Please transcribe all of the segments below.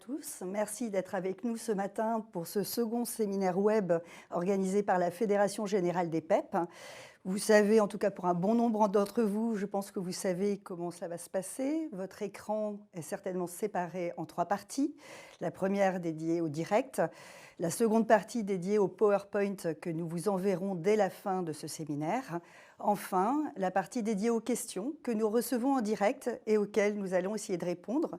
tous. Merci d'être avec nous ce matin pour ce second séminaire web organisé par la Fédération Générale des PEP. Vous savez, en tout cas pour un bon nombre d'entre vous, je pense que vous savez comment ça va se passer. Votre écran est certainement séparé en 3 parties. La première dédiée au direct, la seconde partie dédiée au PowerPoint que nous vous enverrons dès la fin de ce séminaire. Enfin, la partie dédiée aux questions que nous recevons en direct et auxquelles nous allons essayer de répondre.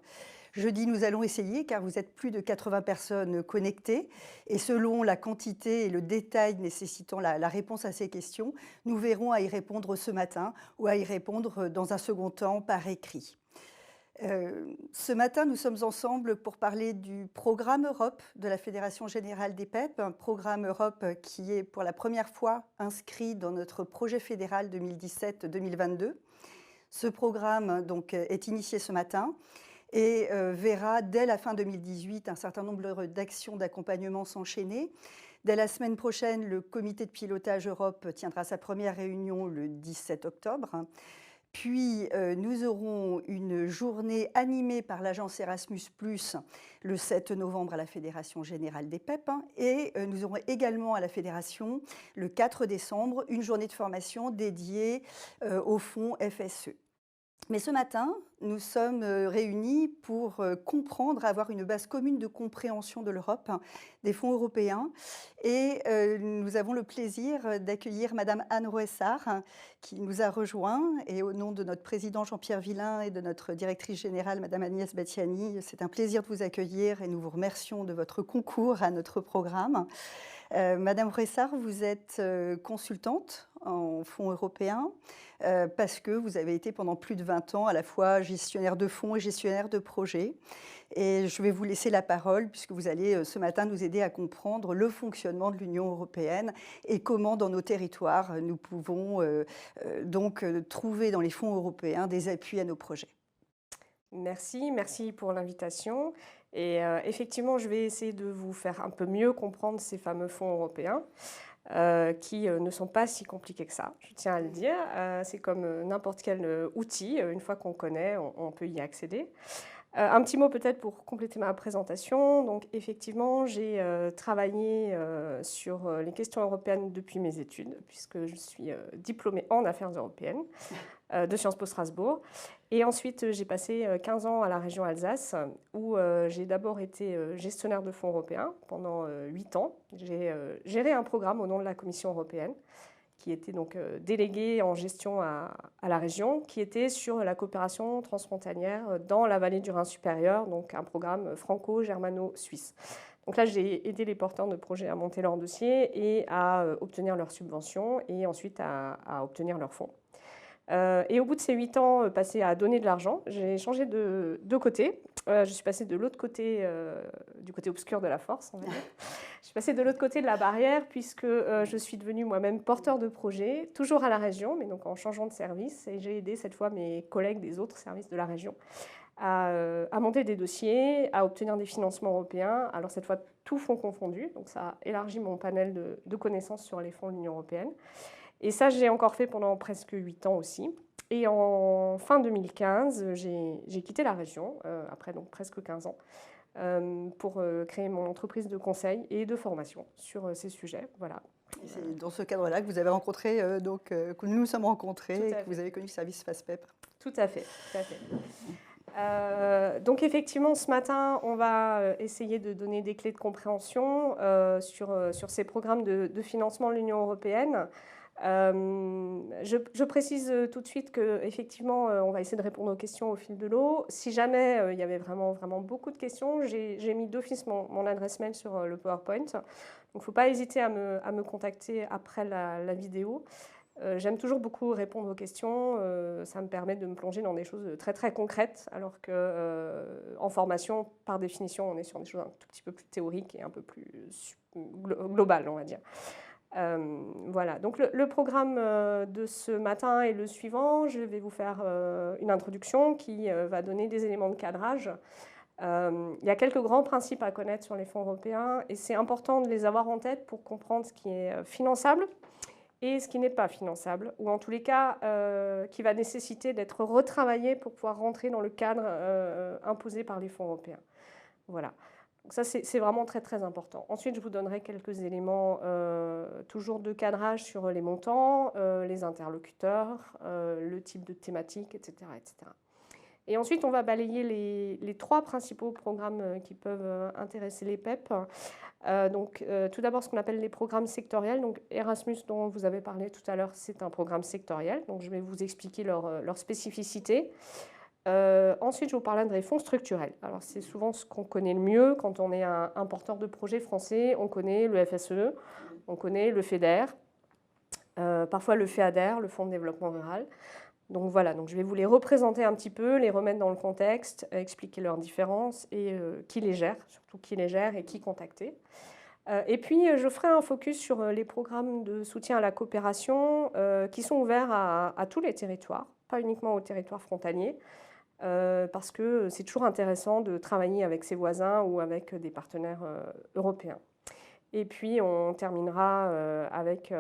Je dis nous allons essayer car vous êtes plus de 80 personnes connectées et selon la quantité et le détail nécessitant la réponse à ces questions, nous verrons à y répondre ce matin ou à y répondre dans un second temps par écrit. Ce matin, nous sommes ensemble pour parler du programme Europe de la Fédération Générale des PEP, un programme Europe qui est pour la première fois inscrit dans notre projet fédéral 2017-2022. Ce programme donc, est initié ce matin et verra dès la fin 2018 un certain nombre d'actions d'accompagnement s'enchaîner. Dès la semaine prochaine, le comité de pilotage Europe tiendra sa première réunion le 17 octobre. Puis, nous aurons une journée animée par l'agence Erasmus+, le 7 novembre à la Fédération Générale des PEP. Et nous aurons également à la Fédération, le 4 décembre, une journée de formation dédiée au fonds FSE. Mais ce matin, nous sommes réunis pour comprendre, avoir une base commune de compréhension de l'Europe, des fonds européens. Et nous avons le plaisir d'accueillir Madame Anne Roessard, qui nous a rejoints. Et au nom de notre président Jean-Pierre Villain et de notre directrice générale, Madame Agnès Battiani, c'est un plaisir de vous accueillir et nous vous remercions de votre concours à notre programme. Madame Roessard, vous êtes consultante en fonds européens parce que vous avez été pendant plus de 20 ans à la fois gestionnaire de fonds et gestionnaire de projets. Et je vais vous laisser la parole puisque vous allez ce matin nous aider à comprendre le fonctionnement de l'Union européenne et comment dans nos territoires nous pouvons donc trouver dans les fonds européens des appuis à nos projets. Merci pour l'invitation. Et effectivement, je vais essayer de vous faire un peu mieux comprendre ces fameux fonds européens qui ne sont pas si compliqués que ça, je tiens à le dire. C'est comme n'importe quel outil, une fois qu'on connaît, on peut y accéder. Un petit mot peut-être pour compléter ma présentation. Donc effectivement, j'ai travaillé sur les questions européennes depuis mes études, puisque je suis diplômée en affaires européennes de Sciences Po Strasbourg. Et ensuite, j'ai passé 15 ans à la région Alsace, où j'ai d'abord été gestionnaire de fonds européens pendant 8 ans. J'ai géré un programme au nom de la Commission européenne, qui était donc délégué en gestion à la région, qui était sur la coopération transfrontalière dans la vallée du Rhin supérieur, donc un programme franco-germano-suisse. Donc là, j'ai aidé les porteurs de projets à monter leur dossier et à obtenir leurs subventions et ensuite à obtenir leurs fonds. Et au bout de ces 8 ans passés à donner de l'argent, j'ai changé de côté. Je suis passée de l'autre côté, du côté obscur de la force, on va dire. Je suis passée de l'autre côté de la barrière puisque je suis devenue moi-même porteur de projet, toujours à la région, mais donc en changeant de service. Et j'ai aidé cette fois mes collègues des autres services de la région à monter des dossiers, à obtenir des financements européens. Alors cette fois, tous fonds confondus. Donc ça a élargi mon panel de connaissances sur les fonds de l'Union européenne. Et ça, j'ai encore fait pendant presque 8 ans aussi. Et en fin 2015, j'ai quitté la région, après donc presque 15 ans, pour créer mon entreprise de conseil et de formation sur ces sujets. Voilà. C'est dans ce cadre-là que vous avez rencontré, que nous nous sommes rencontrés et que vous avez connu le service FASPEP. Tout à fait, tout à fait. Donc effectivement, ce matin, on va essayer de donner des clés de compréhension sur ces programmes de financement de l'Union européenne. Je précise tout de suite qu'effectivement, on va essayer de répondre aux questions au fil de l'eau. Si jamais il y avait vraiment beaucoup de questions, j'ai mis d'office mon adresse mail sur le PowerPoint. Donc, il ne faut pas hésiter à me contacter après la vidéo. J'aime toujours beaucoup répondre aux questions. Ça me permet de me plonger dans des choses très concrètes, alors qu'en formation, par définition, on est sur des choses un tout petit peu plus théoriques et un peu plus globales, on va dire. Voilà, donc le programme de ce matin est le suivant. Je vais vous faire une introduction qui va donner des éléments de cadrage. Il y a quelques grands principes à connaître sur les fonds européens et c'est important de les avoir en tête pour comprendre ce qui est finançable et ce qui n'est pas finançable, ou en tous les cas qui va nécessiter d'être retravaillé pour pouvoir rentrer dans le cadre imposé par les fonds européens. Voilà. Donc ça, c'est vraiment très, très important. Ensuite, je vous donnerai quelques éléments toujours de cadrage sur les montants, les interlocuteurs, le type de thématique, etc., etc. Et ensuite, on va balayer les 3 principaux programmes qui peuvent intéresser les PEP. Tout d'abord, ce qu'on appelle les programmes sectoriels. Donc, Erasmus, dont vous avez parlé tout à l'heure, c'est un programme sectoriel. Donc, je vais vous expliquer leur spécificité. Ensuite, je vous parlerai des fonds structurels. Alors, c'est souvent ce qu'on connaît le mieux quand on est un porteur de projet français. On connaît le FSE, on connaît le FEDER, parfois le FEADER, le Fonds de développement rural. Donc voilà, donc je vais vous les représenter un petit peu, les remettre dans le contexte, expliquer leurs différences et qui les gère, surtout qui les gère et qui contacter. Et puis, je ferai un focus sur les programmes de soutien à la coopération qui sont ouverts à tous les territoires, pas uniquement aux territoires frontaliers, parce que c'est toujours intéressant de travailler avec ses voisins ou avec des partenaires européens. Et puis, on terminera avec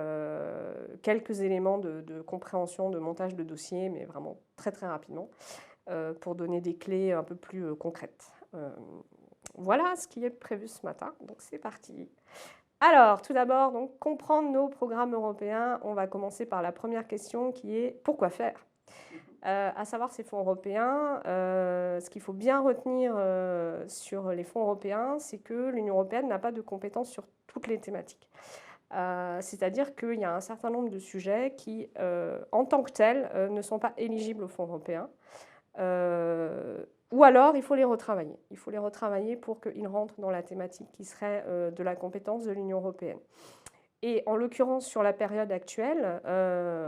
quelques éléments de compréhension, de montage de dossier, mais vraiment très, très rapidement, pour donner des clés un peu plus concrètes. Voilà ce qui est prévu ce matin, donc c'est parti. Alors, tout d'abord, donc, comprendre nos programmes européens. On va commencer par la première question qui est « Pourquoi faire ?» À savoir ces fonds européens, ce qu'il faut bien retenir sur les fonds européens, c'est que l'Union européenne n'a pas de compétences sur toutes les thématiques. C'est-à-dire qu'il y a un certain nombre de sujets qui, en tant que tels, ne sont pas éligibles aux fonds européens. Ou alors, il faut les retravailler. Il faut les retravailler pour qu'ils rentrent dans la thématique qui serait de la compétence de l'Union européenne. Et en l'occurrence, sur la période actuelle,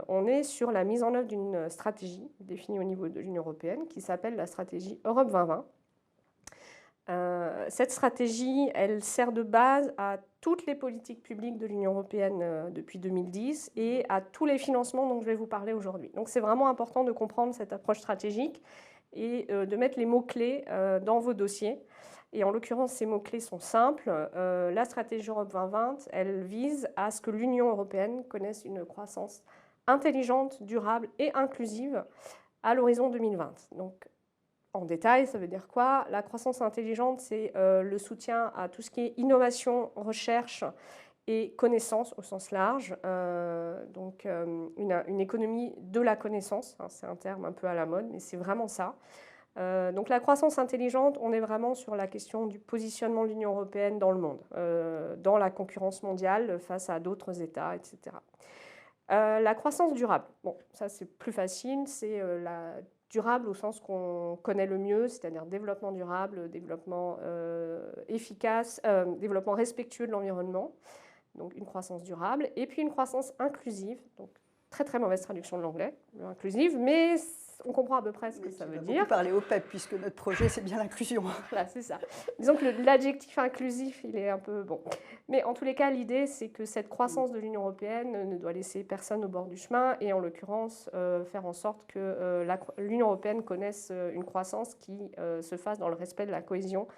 on est sur la mise en œuvre d'une stratégie définie au niveau de l'Union européenne qui s'appelle la stratégie Europe 2020. Cette stratégie, elle sert de base à toutes les politiques publiques de l'Union européenne depuis 2010 et à tous les financements dont je vais vous parler aujourd'hui. Donc c'est vraiment important de comprendre cette approche stratégique et de mettre les mots-clés dans vos dossiers. Et en l'occurrence, ces mots-clés sont simples. La stratégie Europe 2020, elle vise à ce que l'Union européenne connaisse une croissance intelligente, durable et inclusive à l'horizon 2020. Donc, en détail, ça veut dire quoi? La croissance intelligente, c'est le soutien à tout ce qui est innovation, recherche et connaissance au sens large. Une économie de la connaissance, hein, c'est un terme un peu à la mode, mais c'est vraiment ça. Donc la croissance intelligente, on est vraiment sur la question du positionnement de l'Union européenne dans le monde, dans la concurrence mondiale face à d'autres États, etc. La croissance durable, bon, ça c'est plus facile, c'est la durable au sens qu'on connaît le mieux, c'est-à-dire développement durable, développement efficace, développement respectueux de l'environnement, donc une croissance durable, et puis une croissance inclusive, donc très très mauvaise traduction de l'anglais, inclusive, mais on comprend à peu près ce que ça veut dire. On va beaucoup parler au PEP, puisque notre projet, c'est bien l'inclusion. Voilà, c'est ça. Disons que l'adjectif inclusif, il est un peu bon. Mais en tous les cas, l'idée, c'est que cette croissance de l'Union européenne ne doit laisser personne au bord du chemin et en l'occurrence, faire en sorte que l'Union européenne connaisse une croissance qui se fasse dans le respect de la cohésion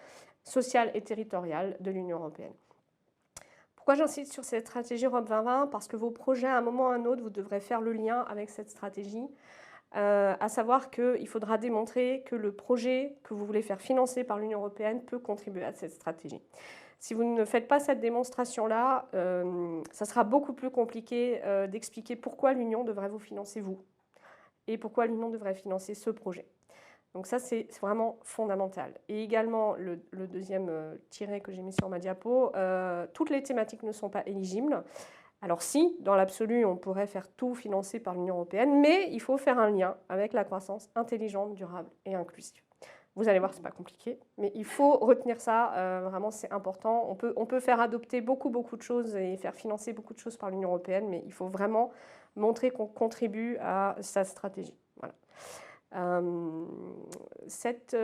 sociale et territoriale de l'Union européenne. Pourquoi j'insiste sur cette stratégie Europe 2020? Parce que vos projets, à un moment ou à un autre, vous devrez faire le lien avec cette stratégie. À savoir qu'il faudra démontrer que le projet que vous voulez faire financer par l'Union européenne peut contribuer à cette stratégie. Si vous ne faites pas cette démonstration-là, ça sera beaucoup plus compliqué d'expliquer pourquoi l'Union devrait vous financer vous et pourquoi l'Union devrait financer ce projet. Donc ça, c'est vraiment fondamental. Et également, le deuxième tiret que j'ai mis sur ma diapo, toutes les thématiques ne sont pas éligibles. Alors si, dans l'absolu, on pourrait faire tout financer par l'Union européenne, mais il faut faire un lien avec la croissance intelligente, durable et inclusive. Vous allez voir, ce n'est pas compliqué, mais il faut retenir ça, vraiment c'est important. On peut faire adopter beaucoup de choses et faire financer beaucoup de choses par l'Union européenne, mais il faut vraiment montrer qu'on contribue à sa stratégie. Voilà. Cette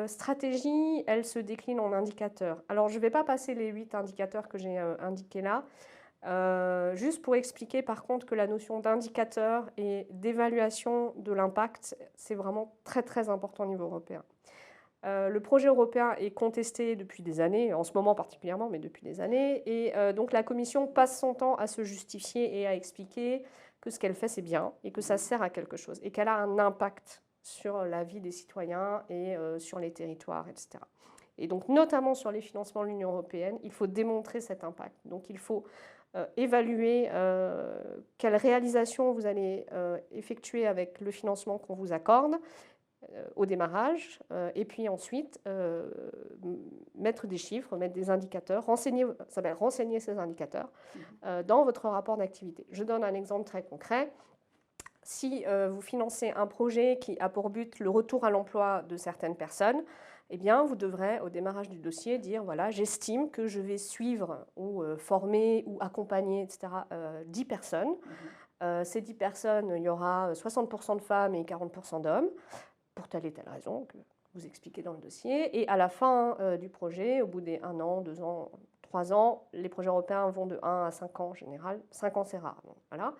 stratégie, elle se décline en indicateurs. Alors je ne vais pas passer les 8 indicateurs que j'ai indiqués là. Juste pour expliquer par contre que la notion d'indicateur et d'évaluation de l'impact, c'est vraiment très très important au niveau européen. Le projet européen est contesté depuis des années, en ce moment particulièrement, mais depuis des années, et donc la Commission passe son temps à se justifier et à expliquer que ce qu'elle fait c'est bien et que ça sert à quelque chose et qu'elle a un impact sur la vie des citoyens et sur les territoires, etc. Et donc, notamment sur les financements de l'Union européenne, il faut démontrer cet impact. Donc, il faut évaluer quelles réalisations vous allez effectuer avec le financement qu'on vous accorde au démarrage, et puis ensuite mettre des chiffres, mettre des indicateurs, ça s'appelle renseigner ces indicateurs dans votre rapport d'activité. Je donne un exemple très concret. Si vous financez un projet qui a pour but le retour à l'emploi de certaines personnes, eh bien, vous devrez, au démarrage du dossier, dire voilà, j'estime que je vais suivre ou former ou accompagner, etc., 10 personnes. Ces 10 personnes, il y aura 60% de femmes et 40% d'hommes, pour telle et telle raison que vous expliquez dans le dossier. Et à la fin du projet, au bout des 1 an, 2 ans, 3 ans, les projets européens vont de 1 à 5 ans en général. 5 ans, c'est rare. Donc, voilà.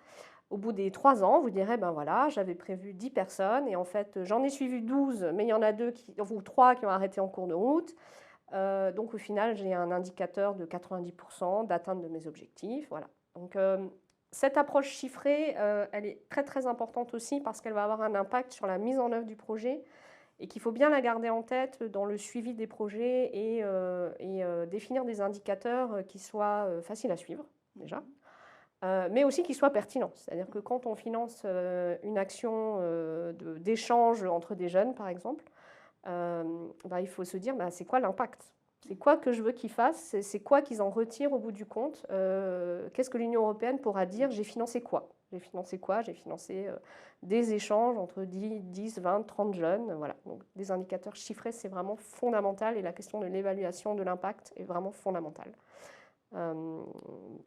Au bout des 3 ans, vous direz, ben voilà, j'avais prévu 10 personnes et en fait, j'en ai suivi 12, mais il y en a 2 ou 3 qui ont arrêté en cours de route. Donc au final, j'ai un indicateur de 90% d'atteinte de mes objectifs. Voilà. Donc cette approche chiffrée, elle est très très importante aussi parce qu'elle va avoir un impact sur la mise en œuvre du projet et qu'il faut bien la garder en tête dans le suivi des projets et définir des indicateurs qui soient faciles à suivre déjà. Mais aussi qu'ils soient pertinents. C'est-à-dire que quand on finance une action d'échange entre des jeunes, par exemple, il faut se dire, c'est quoi l'impact? C'est quoi que je veux qu'ils fassent? C'est quoi qu'ils en retirent au bout du compte? Qu'est-ce que l'Union européenne pourra dire? J'ai financé quoi? J'ai financé quoi? J'ai financé des échanges entre 10, 20, 30 jeunes. Voilà. Donc, des indicateurs chiffrés, c'est vraiment fondamental et la question de l'évaluation de l'impact est vraiment fondamentale.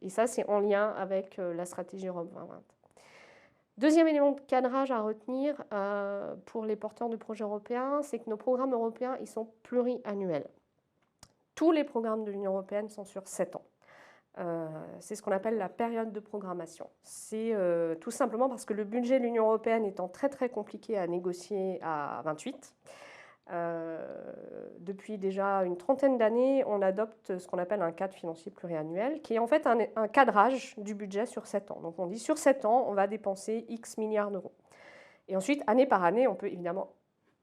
Et ça, c'est en lien avec la stratégie Europe 2020. Deuxième élément de cadrage à retenir pour les porteurs de projets européens, c'est que nos programmes européens, ils sont pluriannuels. Tous les programmes de l'Union européenne sont sur 7 ans. C'est ce qu'on appelle la période de programmation. C'est tout simplement parce que le budget de l'Union européenne étant très très compliqué à négocier à 28, depuis déjà une trentaine d'années, on adopte ce qu'on appelle un cadre financier pluriannuel, qui est en fait un cadrage du budget sur 7 ans. Donc on dit sur 7 ans, on va dépenser X milliards d'euros. Et ensuite, année par année, on peut évidemment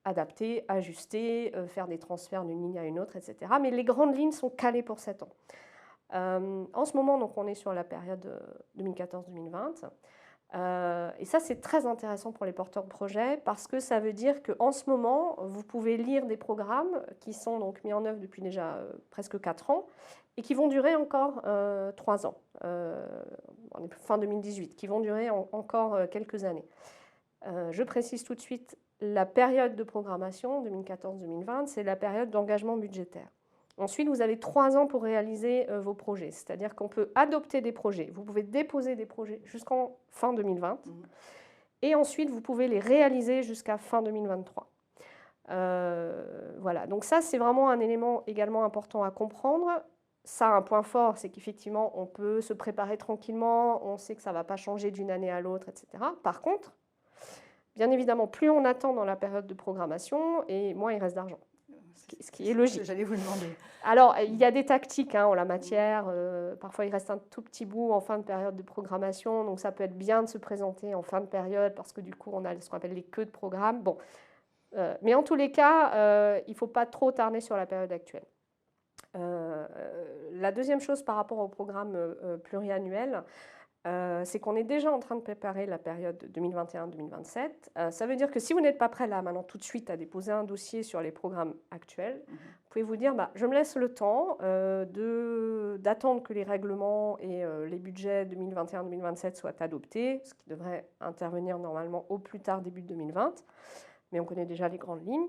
adapter, ajuster, faire des transferts d'une ligne à une autre, etc. Mais les grandes lignes sont calées pour 7 ans. En ce moment, donc, on est sur la période 2014-2020. Et ça, c'est très intéressant pour les porteurs de projets parce que ça veut dire qu'en ce moment, vous pouvez lire des programmes qui sont donc mis en œuvre depuis déjà presque 4 ans et qui vont durer encore 3 ans, on est fin 2018, qui vont durer encore quelques années. Je précise tout de suite, la période de programmation 2014-2020, c'est la période d'engagement budgétaire. Ensuite, vous avez 3 ans pour réaliser vos projets, c'est-à-dire qu'on peut adopter des projets. Vous pouvez déposer des projets jusqu'en fin 2020 et ensuite, vous pouvez les réaliser jusqu'à fin 2023. Voilà, donc ça, c'est vraiment un élément également important à comprendre. Ça a un point fort, c'est qu'effectivement, on peut se préparer tranquillement, on sait que ça ne va pas changer d'une année à l'autre, etc. Par contre, bien évidemment, plus on attend dans la période de programmation, et moins il reste d'argent. Ce qui est logique. J'allais vous demander. Alors, il y a des tactiques en la matière. Parfois, il reste un tout petit bout en fin de période de programmation. Donc, ça peut être bien de se présenter en fin de période parce que du coup, on a ce qu'on appelle les queues de programme. Bon. Mais en tous les cas, il ne faut pas trop tarder sur la période actuelle. La deuxième chose par rapport au programme pluriannuel, c'est qu'on est déjà en train de préparer la période 2021-2027. Ça veut dire que si vous n'êtes pas prêt là, maintenant, tout de suite, à déposer un dossier sur les programmes actuels, vous pouvez vous dire, je me laisse le temps d'attendre que les règlements et les budgets 2021-2027 soient adoptés, ce qui devrait intervenir normalement au plus tard début 2020, mais on connaît déjà les grandes lignes.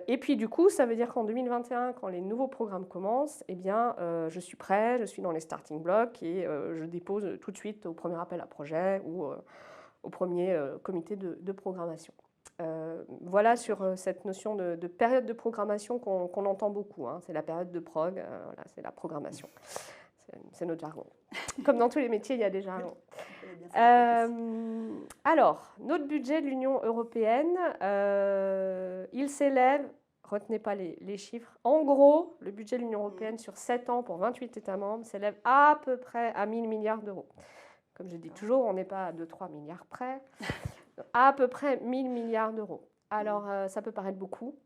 Et puis du coup, ça veut dire qu'en 2021, quand les nouveaux programmes commencent, eh bien, je suis prêt, je suis dans les starting blocks et je dépose tout de suite au premier appel à projet ou au premier comité de programmation. Voilà sur cette notion de période de programmation qu'on entend beaucoup. C'est la période de prog, voilà, c'est la programmation. C'est notre jargon. Comme dans tous les métiers, il y a des jargons. Alors, notre budget de l'Union européenne, il s'élève, retenez pas les chiffres, en gros, le budget de l'Union européenne sur 7 ans pour 28 États membres s'élève à peu près à 1 000 milliards d'euros. Comme je dis toujours, on n'est pas à 2-3 milliards près, à peu près 1 000 milliards d'euros. Alors, ça peut paraître beaucoup.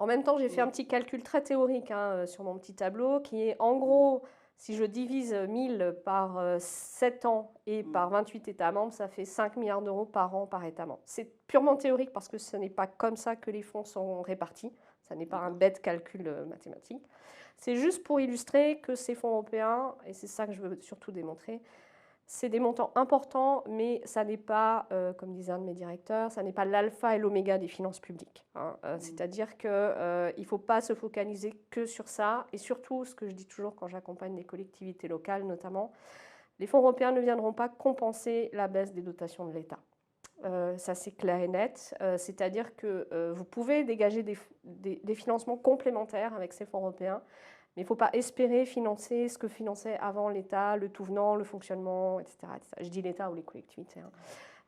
En même temps, j'ai fait un petit calcul très théorique sur mon petit tableau qui est en gros, si je divise 1000 par 7 ans et par 28 États membres, ça fait 5 milliards d'euros par an par État membre. C'est purement théorique parce que ce n'est pas comme ça que les fonds sont répartis. Ça n'est pas un bête calcul mathématique. C'est juste pour illustrer que ces fonds européens, et c'est ça que je veux surtout démontrer, c'est des montants importants, mais ça n'est pas, comme disait un de mes directeurs, ça n'est pas l'alpha et l'oméga des finances publiques. C'est-à-dire qu'il ne faut pas se focaliser que sur ça. Et surtout, ce que je dis toujours quand j'accompagne des collectivités locales notamment, les fonds européens ne viendront pas compenser la baisse des dotations de l'État. Ça, c'est clair et net. C'est-à-dire que vous pouvez dégager des financements complémentaires avec ces fonds européens, mais il ne faut pas espérer financer ce que finançait avant l'État, le tout venant, le fonctionnement, etc. Je dis l'État ou les collectivités.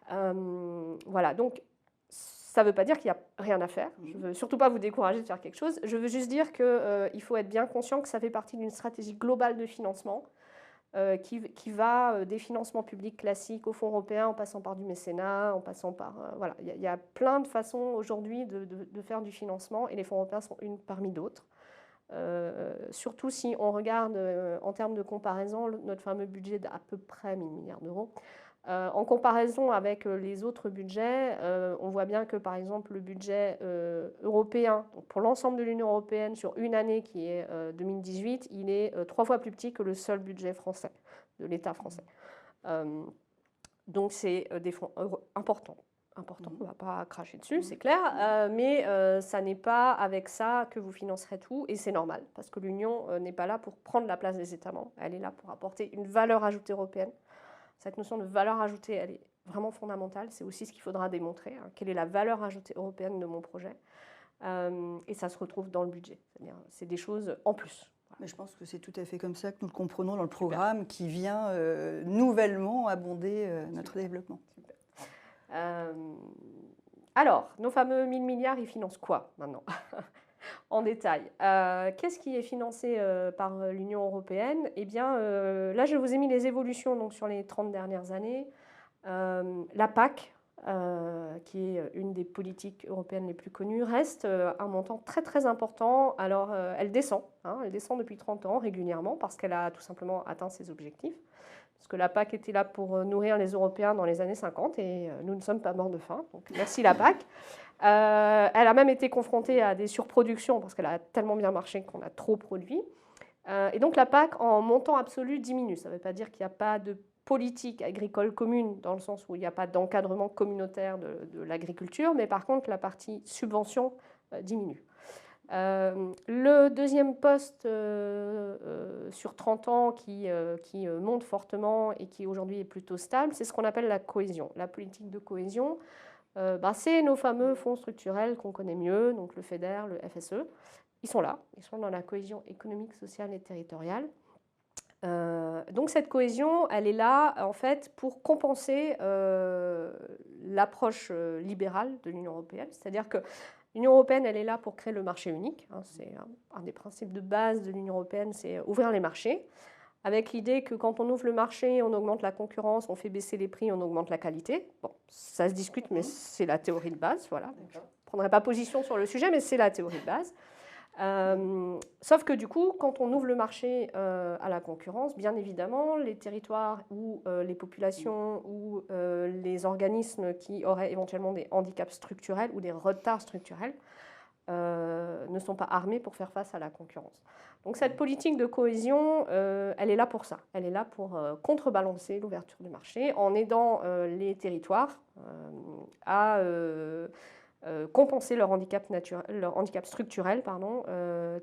Voilà, donc ça ne veut pas dire qu'il n'y a rien à faire. Je ne veux surtout pas vous décourager de faire quelque chose. Je veux juste dire qu'il faut être bien conscient que ça fait partie d'une stratégie globale de financement qui va des financements publics classiques aux fonds européens en passant par du mécénat, en passant par... voilà, il y a plein de façons aujourd'hui de faire du financement et les fonds européens sont une parmi d'autres. Surtout si on regarde en termes de comparaison notre fameux budget d'à peu près 1000 milliards d'euros. En comparaison avec les autres budgets, on voit bien que par exemple le budget européen, donc pour l'ensemble de l'Union européenne sur une année qui est 2018, il est 3 fois plus petit que le seul budget français, de l'État français. Donc c'est des fonds importants. On ne va pas cracher dessus, c'est clair, mais ça n'est pas avec ça que vous financerez tout, et c'est normal, parce que l'Union n'est pas là pour prendre la place des États membres, elle est là pour apporter une valeur ajoutée européenne. Cette notion de valeur ajoutée, elle est vraiment fondamentale, c'est aussi ce qu'il faudra démontrer, quelle est la valeur ajoutée européenne de mon projet, et ça se retrouve dans le budget, c'est-à-dire c'est des choses en plus. Mais je pense que c'est tout à fait comme ça que nous le comprenons dans le programme qui vient nouvellement abonder notre développement. Super. Alors, nos fameux 1000 milliards, ils financent quoi maintenant? En détail. Qu'est-ce qui est financé par l'Union européenne? Eh bien, là, je vous ai mis les évolutions donc, sur les 30 dernières années. La PAC, qui est une des politiques européennes les plus connues, reste un montant très très important. Alors, elle descend depuis 30 ans régulièrement parce qu'elle a tout simplement atteint ses objectifs. Parce que la PAC était là pour nourrir les Européens dans les années 50 et nous ne sommes pas morts de faim. Donc merci la PAC. Elle a même été confrontée à des surproductions parce qu'elle a tellement bien marché qu'on a trop produit. Et donc la PAC en montant absolu diminue. Ça ne veut pas dire qu'il n'y a pas de politique agricole commune dans le sens où il n'y a pas d'encadrement communautaire de l'agriculture, mais par contre la partie subvention diminue. Le deuxième poste sur 30 ans qui monte fortement et qui aujourd'hui est plutôt stable, c'est ce qu'on appelle la cohésion. La politique de cohésion, c'est nos fameux fonds structurels qu'on connaît mieux, donc le FEDER, le FSE. Ils sont là, ils sont dans la cohésion économique, sociale et territoriale. Donc cette cohésion, elle est là en fait pour compenser l'approche libérale de l'Union européenne, c'est-à-dire que l'Union européenne, elle est là pour créer le marché unique. C'est un des principes de base de l'Union européenne, c'est ouvrir les marchés, avec l'idée que quand on ouvre le marché, on augmente la concurrence, on fait baisser les prix, on augmente la qualité. Bon, ça se discute, mais c'est la théorie de base. Voilà. Je ne prendrai pas position sur le sujet, mais c'est la théorie de base. Sauf que du coup, quand on ouvre le marché à la concurrence, bien évidemment, les territoires ou les populations ou les organismes qui auraient éventuellement des handicaps structurels ou des retards structurels ne sont pas armés pour faire face à la concurrence. Donc cette politique de cohésion, elle est là pour ça. Elle est là pour contrebalancer l'ouverture du marché en aidant les territoires à compenser leur handicap structurel.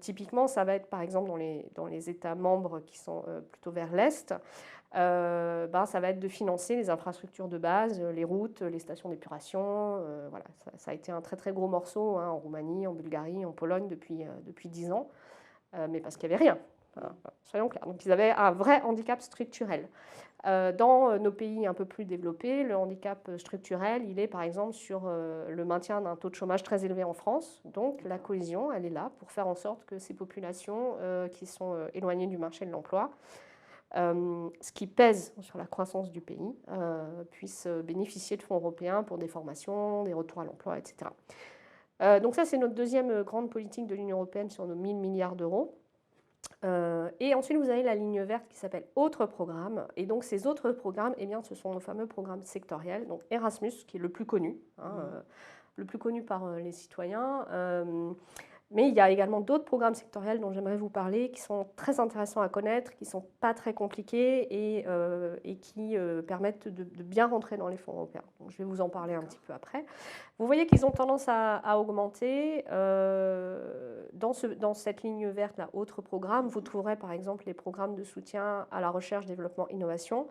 Typiquement, ça va être par exemple dans les États membres qui sont plutôt vers l'Est, ça va être de financer les infrastructures de base, les routes, les stations d'épuration. Voilà, ça a été un très très gros morceau en Roumanie, en Bulgarie, en Pologne depuis 10 ans, mais parce qu'il n'y avait rien. Soyons clairs. Donc ils avaient un vrai handicap structurel. Dans nos pays un peu plus développés, le handicap structurel, il est par exemple sur le maintien d'un taux de chômage très élevé en France. Donc la cohésion, elle est là pour faire en sorte que ces populations qui sont éloignées du marché de l'emploi, ce qui pèse sur la croissance du pays, puissent bénéficier de fonds européens pour des formations, des retours à l'emploi, etc. Donc ça, c'est notre deuxième grande politique de l'Union européenne sur nos 1 000 milliards d'euros. Et ensuite, vous avez la ligne verte qui s'appelle autres programmes. Et donc, ces autres programmes, eh bien, ce sont nos fameux programmes sectoriels. Donc, Erasmus, qui est le plus connu, le plus connu par les citoyens. Mais il y a également d'autres programmes sectoriels dont j'aimerais vous parler, qui sont très intéressants à connaître, qui ne sont pas très compliqués et qui permettent de bien rentrer dans les fonds européens. Donc, je vais vous en parler un petit peu après. Vous voyez qu'ils ont tendance à augmenter. Dans cette ligne verte, là, autres programmes, vous trouverez par exemple les programmes de soutien à la recherche, développement, innovation.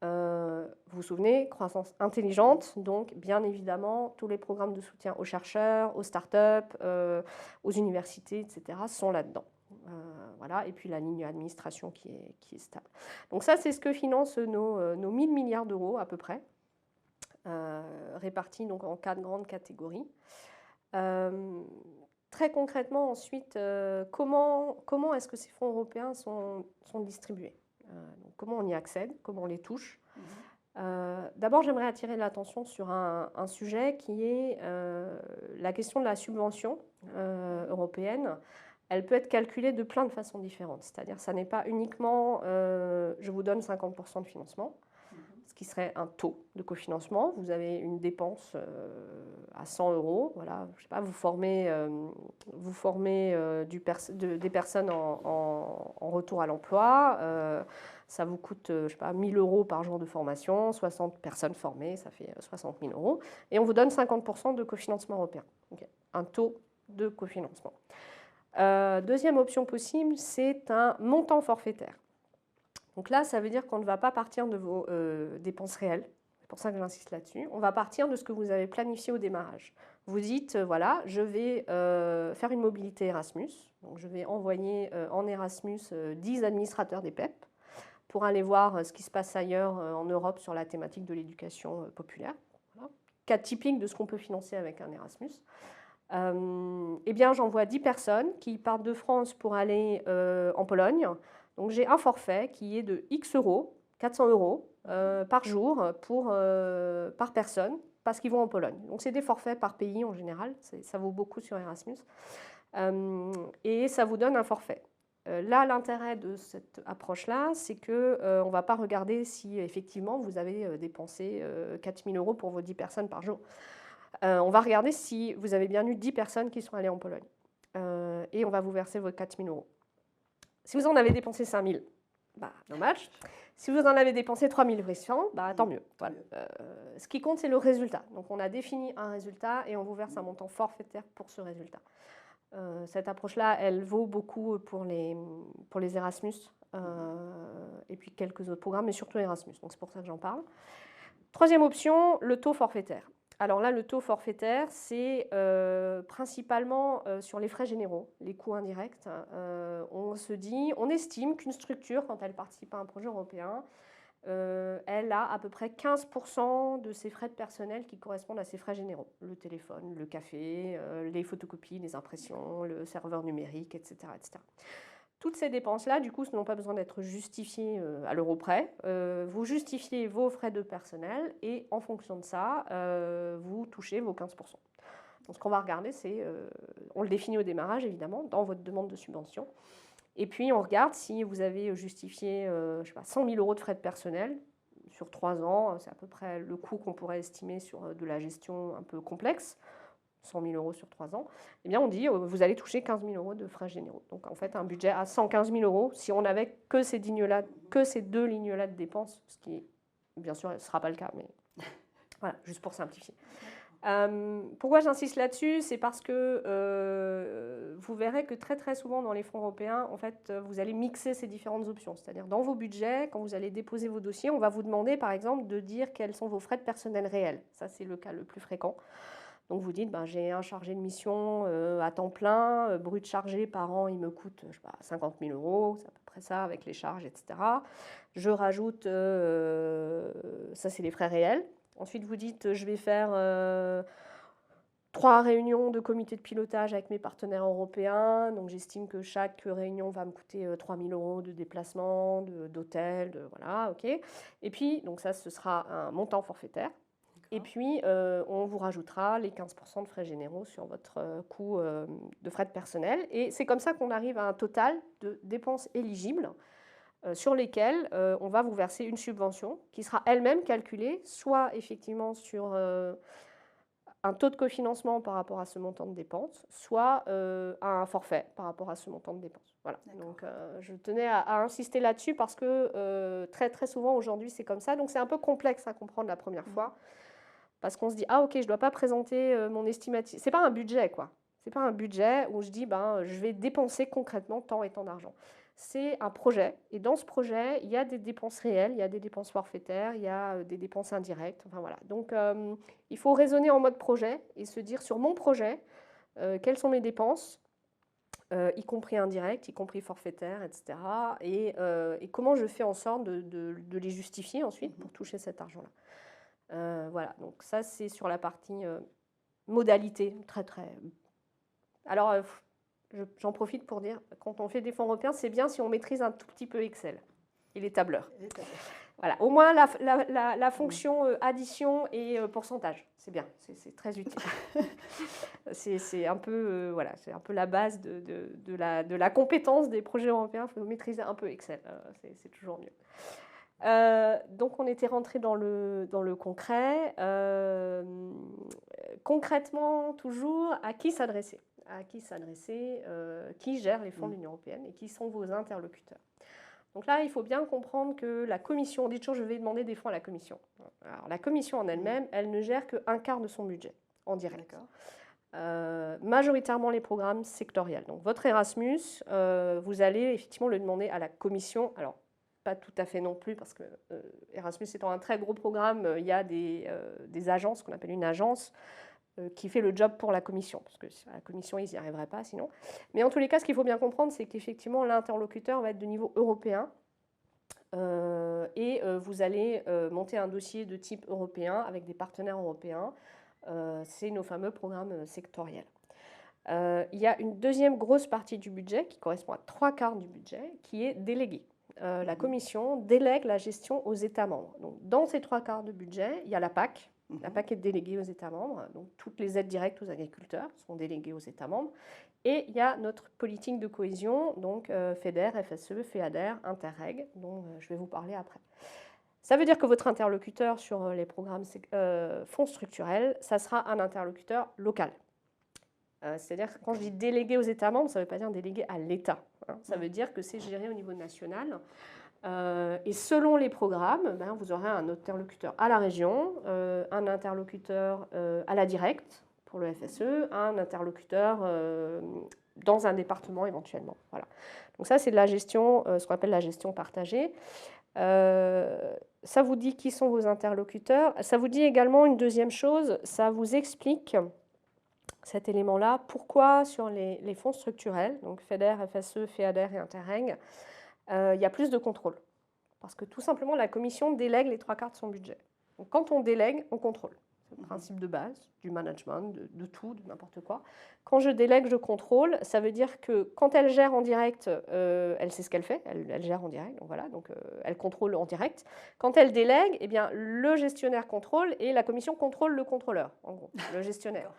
Vous vous souvenez, croissance intelligente, donc bien évidemment, tous les programmes de soutien aux chercheurs, aux startups, aux universités, etc. sont là-dedans. Voilà. Et puis la ligne administration qui est stable. Donc ça, c'est ce que financent nos 1 000 milliards d'euros à peu près, répartis donc en 4 grandes catégories. Très concrètement, ensuite, comment est-ce que ces fonds européens sont distribués? Donc, comment on y accède, comment on les touche. D'abord, j'aimerais attirer l'attention sur un sujet qui est la question de la subvention européenne. Elle peut être calculée de plein de façons différentes. C'est-à-dire, ça n'est pas uniquement je vous donne 50% de financement, ce qui serait un taux de cofinancement. Vous avez une dépense à 100 euros. Voilà, je sais pas, vous formez des personnes en retour à l'emploi. Ça vous coûte, je sais pas, 1 000 euros par jour de formation, 60 personnes formées, ça fait 60 000 euros. Et on vous donne 50% de cofinancement européen. Okay. Un taux de cofinancement. Deuxième option possible, c'est un montant forfaitaire. Donc là, ça veut dire qu'on ne va pas partir de vos dépenses réelles. C'est pour ça que j'insiste là-dessus. On va partir de ce que vous avez planifié au démarrage. Vous dites, voilà, je vais faire une mobilité Erasmus. Donc je vais envoyer en Erasmus 10 administrateurs des PEP pour aller voir ce qui se passe ailleurs en Europe sur la thématique de l'éducation populaire. Voilà. Cas typique de ce qu'on peut financer avec un Erasmus. Eh bien, j'envoie 10 personnes qui partent de France pour aller en Pologne. Donc, j'ai un forfait qui est de X euros, 400 euros par jour par personne, parce qu'ils vont en Pologne. Donc, c'est des forfaits par pays en général. Ça vaut beaucoup sur Erasmus. Et ça vous donne un forfait. Là, l'intérêt de cette approche-là, c'est qu'on ne va pas regarder si effectivement vous avez dépensé 4 000 euros pour vos 10 personnes par jour. On va regarder si vous avez bien eu 10 personnes qui sont allées en Pologne. Et on va vous verser vos 4 000 euros. Si vous en avez dépensé 5 000, bah, dommage. Si vous en avez dépensé 3 800, bah, tant mieux. Voilà. Ce qui compte, c'est le résultat. Donc, on a défini un résultat et on vous verse un montant forfaitaire pour ce résultat. Cette approche-là, elle vaut beaucoup pour les Erasmus et puis quelques autres programmes, mais surtout Erasmus. Donc, c'est pour ça que j'en parle. Troisième option, le taux forfaitaire. Alors là, le taux forfaitaire, c'est principalement sur les frais généraux, les coûts indirects. On estime qu'une structure, quand elle participe à un projet européen, elle a à peu près 15% de ses frais de personnel qui correspondent à ses frais généraux. Le téléphone, le café, les photocopies, les impressions, le serveur numérique, etc. etc. Toutes ces dépenses-là, du coup, n'ont pas besoin d'être justifiées à l'euro près. Vous justifiez vos frais de personnel et en fonction de ça, vous touchez vos 15%. Donc, ce qu'on va regarder, c'est, on le définit au démarrage, évidemment, dans votre demande de subvention. Et puis, on regarde si vous avez justifié, je sais pas, 100 000 euros de frais de personnel sur 3 ans. C'est à peu près le coût qu'on pourrait estimer sur de la gestion un peu complexe. 100 000 euros sur 3 ans, eh bien on dit vous allez toucher 15 000 euros de frais généraux. Donc en fait un budget à 115 000 euros si on n'avait que ces deux lignes-là de dépenses, ce qui bien sûr ne sera pas le cas, mais voilà, juste pour simplifier. Pourquoi j'insiste là-dessus? C'est parce que vous verrez que très très souvent dans les fonds européens, en fait, vous allez mixer ces différentes options. C'est-à-dire dans vos budgets, quand vous allez déposer vos dossiers, on va vous demander par exemple de dire quels sont vos frais de personnel réels. Ça c'est le cas le plus fréquent. Donc vous dites, ben, j'ai un chargé de mission à temps plein, brut chargé par an, il me coûte je sais pas, 50 000 euros, c'est à peu près ça avec les charges, etc. Je rajoute, ça c'est les frais réels. Ensuite vous dites, je vais faire 3 réunions de comité de pilotage avec mes partenaires européens, donc j'estime que chaque réunion va me coûter 3 000 euros de déplacement, d'hôtel, voilà, ok. Et puis, donc ça ce sera un montant forfaitaire. Et puis, on vous rajoutera les 15% de frais généraux sur votre coût de frais de personnel. Et c'est comme ça qu'on arrive à un total de dépenses éligibles sur lesquelles on va vous verser une subvention qui sera elle-même calculée, soit effectivement sur un taux de cofinancement par rapport à ce montant de dépenses, soit un forfait par rapport à ce montant de dépenses. Voilà. Donc, je tenais à insister là-dessus parce que très, très souvent aujourd'hui, c'est comme ça. Donc, c'est un peu complexe à comprendre la première fois parce qu'on se dit, ah ok, je ne dois pas présenter mon estimatif. Ce n'est pas un budget, quoi. Ce n'est pas un budget où je dis, je vais dépenser concrètement tant et tant d'argent. C'est un projet. Et dans ce projet, il y a des dépenses réelles, il y a des dépenses forfaitaires, il y a des dépenses indirectes. Enfin, voilà. Donc, il faut raisonner en mode projet et se dire, sur mon projet, quelles sont mes dépenses, y compris indirectes, y compris forfaitaires, etc. Et comment je fais en sorte de les justifier ensuite pour toucher cet argent-là. Voilà, donc ça, c'est sur la partie modalité, très, très... Alors, j'en profite pour dire, quand on fait des fonds européens, c'est bien si on maîtrise un tout petit peu Excel et les tableurs. Voilà, au moins la fonction addition et pourcentage, c'est bien, c'est très utile. c'est un peu, voilà, c'est un peu la base de la compétence des projets européens. Il faut maîtriser un peu Excel, c'est toujours mieux. Donc on était rentré dans le concret. Concrètement, toujours, à qui s'adresser? Qui gère les fonds de l'Union européenne et qui sont vos interlocuteurs? Donc là, il faut bien comprendre que la Commission, on dit toujours, je vais demander des fonds à la Commission. Alors, la Commission en elle-même, elle ne gère qu'un quart de son budget en direct. Majoritairement les programmes sectoriels. Donc votre Erasmus, vous allez effectivement le demander à la Commission. Alors, pas tout à fait non plus, parce que Erasmus étant un très gros programme, il y a des agences, qu'on appelle une agence, qui fait le job pour la Commission, parce que la Commission, ils n'y arriveraient pas sinon. Mais en tous les cas, ce qu'il faut bien comprendre, c'est qu'effectivement, l'interlocuteur va être de niveau européen, et vous allez monter un dossier de type européen avec des partenaires européens. C'est nos fameux programmes sectoriels. Il y a une deuxième grosse partie du budget, qui correspond à 3/4 du budget, qui est déléguée. La Commission délègue la gestion aux États membres. Donc, dans ces 3/4 de budget, il y a la PAC. La PAC est déléguée aux États membres, donc toutes les aides directes aux agriculteurs sont déléguées aux États membres. Et il y a notre politique de cohésion, donc FEDER, FSE, FEADER, Interreg, dont je vais vous parler après. Ça veut dire que votre interlocuteur sur les programmes fonds structurels, ça sera un interlocuteur local. C'est-à-dire que quand je dis délégué aux États membres, ça ne veut pas dire délégué à l'État. Ça veut dire que c'est géré au niveau national. Et selon les programmes, vous aurez un interlocuteur à la région, un interlocuteur à la directe pour le FSE, un interlocuteur dans un département éventuellement. Voilà. Donc ça, c'est de la gestion, ce qu'on appelle la gestion partagée. Ça vous dit qui sont vos interlocuteurs. Ça vous dit également une deuxième chose, ça vous explique cet élément-là, pourquoi sur les fonds structurels, donc FEDER, FSE, FEADER et Interreg, il y a plus de contrôle. Parce que tout simplement, la Commission délègue les 3/4 de son budget. Donc, quand on délègue, on contrôle. C'est le principe de base du management, de tout, de n'importe quoi. Quand je délègue, je contrôle. Ça veut dire que quand elle gère en direct, elle sait ce qu'elle fait. Elle gère en direct, donc voilà, donc elle contrôle en direct. Quand elle délègue, eh bien, le gestionnaire contrôle et la Commission contrôle le contrôleur, en gros, le gestionnaire.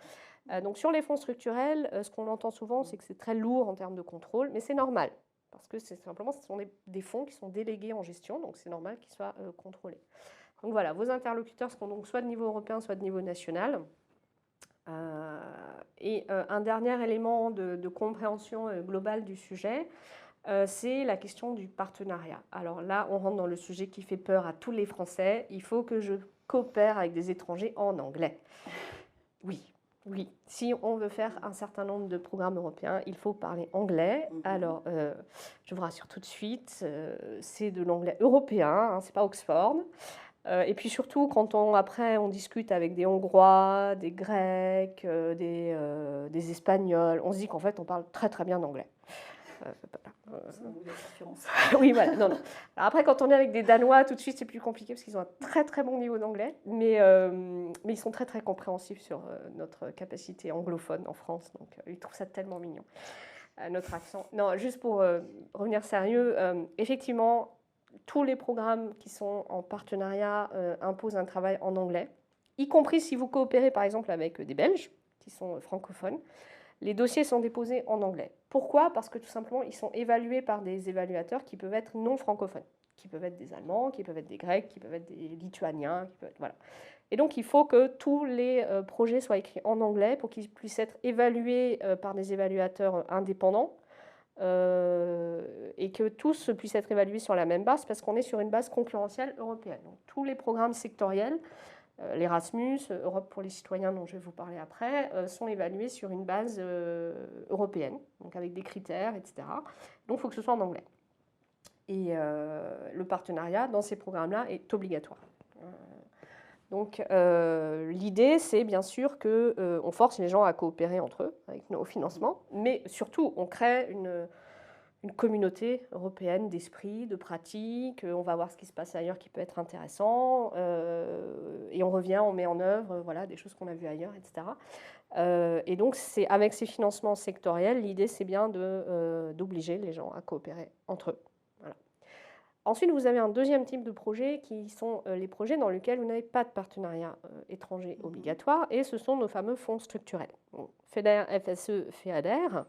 Donc sur les fonds structurels, ce qu'on entend souvent, c'est que c'est très lourd en termes de contrôle, mais c'est normal. Parce que c'est simplement, ce sont des fonds qui sont délégués en gestion, donc c'est normal qu'ils soient contrôlés. Donc voilà, vos interlocuteurs seront donc soit de niveau européen, soit de niveau national. Et un dernier élément de compréhension globale du sujet, c'est la question du partenariat. Alors là, on rentre dans le sujet qui fait peur à tous les Français. Il faut que je coopère avec des étrangers en anglais. Oui, si on veut faire un certain nombre de programmes européens, il faut parler anglais. Alors, je vous rassure tout de suite, c'est de l'anglais européen, c'est pas Oxford. Et puis surtout, quand après on discute avec des Hongrois, des Grecs, des Espagnols, on se dit qu'en fait, on parle très très bien anglais. Oui, voilà. Non. Alors après, quand on est avec des Danois, tout de suite, c'est plus compliqué parce qu'ils ont un très très bon niveau d'anglais, mais ils sont très très compréhensifs sur notre capacité anglophone en France. Donc, ils trouvent ça tellement mignon, notre accent. Non, juste pour revenir sérieux, effectivement, tous les programmes qui sont en partenariat imposent un travail en anglais. y compris si vous coopérez par exemple avec des Belges qui sont francophones. Les dossiers sont déposés en anglais. Pourquoi? Parce que tout simplement, ils sont évalués par des évaluateurs qui peuvent être non francophones, qui peuvent être des Allemands, qui peuvent être des Grecs, qui peuvent être des Lituaniens, voilà. Et donc, il faut que tous les projets soient écrits en anglais pour qu'ils puissent être évalués par des évaluateurs indépendants et que tous puissent être évalués sur la même base parce qu'on est sur une base concurrentielle européenne. Donc, tous les programmes sectoriels, l'Erasmus, Europe pour les citoyens dont je vais vous parler après, sont évalués sur une base européenne, donc avec des critères, etc. Donc, il faut que ce soit en anglais. Et le partenariat dans ces programmes-là est obligatoire. Donc l'idée, c'est bien sûr qu'on force les gens à coopérer entre eux avec nos financements, mais surtout, on crée une communauté européenne d'esprit, de pratique, on va voir ce qui se passe ailleurs qui peut être intéressant, et on revient, on met en œuvre voilà, des choses qu'on a vues ailleurs, etc. Et donc, avec ces financements sectoriels, l'idée, c'est bien d'obliger les gens à coopérer entre eux. Voilà. Ensuite, vous avez un deuxième type de projet qui sont les projets dans lesquels vous n'avez pas de partenariat étranger obligatoire, et ce sont nos fameux fonds structurels. Donc, FEDER, FSE, FEADER.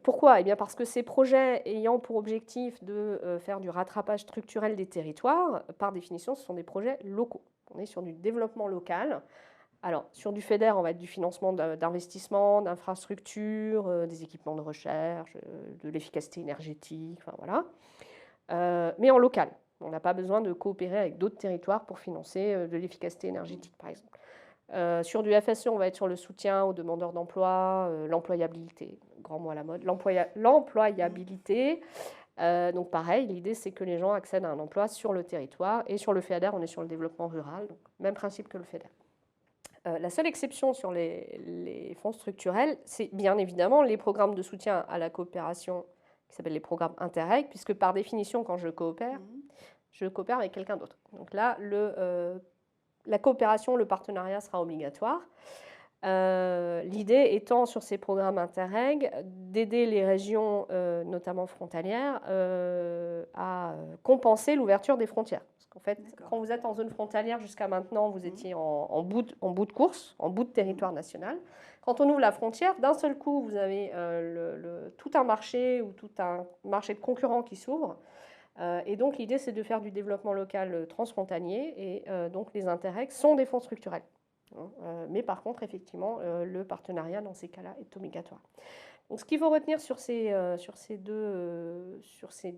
Pourquoi? Eh bien parce que ces projets ayant pour objectif de faire du rattrapage structurel des territoires, par définition, ce sont des projets locaux. On est sur du développement local. Alors, sur du FEDER, on va être du financement d'investissement, d'infrastructures, des équipements de recherche, de l'efficacité énergétique, enfin voilà. Mais en local. On n'a pas besoin de coopérer avec d'autres territoires pour financer de l'efficacité énergétique, par exemple. Sur du FSE, on va être sur le soutien aux demandeurs d'emploi, l'employabilité, grand mot à la mode, l'employabilité. Donc pareil, l'idée c'est que les gens accèdent à un emploi sur le territoire, et sur le FEADER, on est sur le développement rural, donc même principe que le FEDER. La seule exception sur les fonds structurels, c'est bien évidemment les programmes de soutien à la coopération qui s'appellent les programmes Interreg, puisque par définition, quand je coopère avec quelqu'un d'autre. Donc là, la coopération, le partenariat sera obligatoire. L'idée étant sur ces programmes Interreg d'aider les régions, notamment frontalières, à compenser l'ouverture des frontières. Parce qu'en fait, quand vous êtes en zone frontalière, jusqu'à maintenant, vous étiez en bout de course, en bout de territoire national. Quand on ouvre la frontière, d'un seul coup, vous avez tout un marché ou tout un marché de concurrents qui s'ouvre. Et donc, l'idée, c'est de faire du développement local transfrontalier. Et donc, les Interreg sont des fonds structurels. Mais par contre, effectivement, le partenariat, dans ces cas-là, est obligatoire. Donc, ce qu'il faut retenir sur ces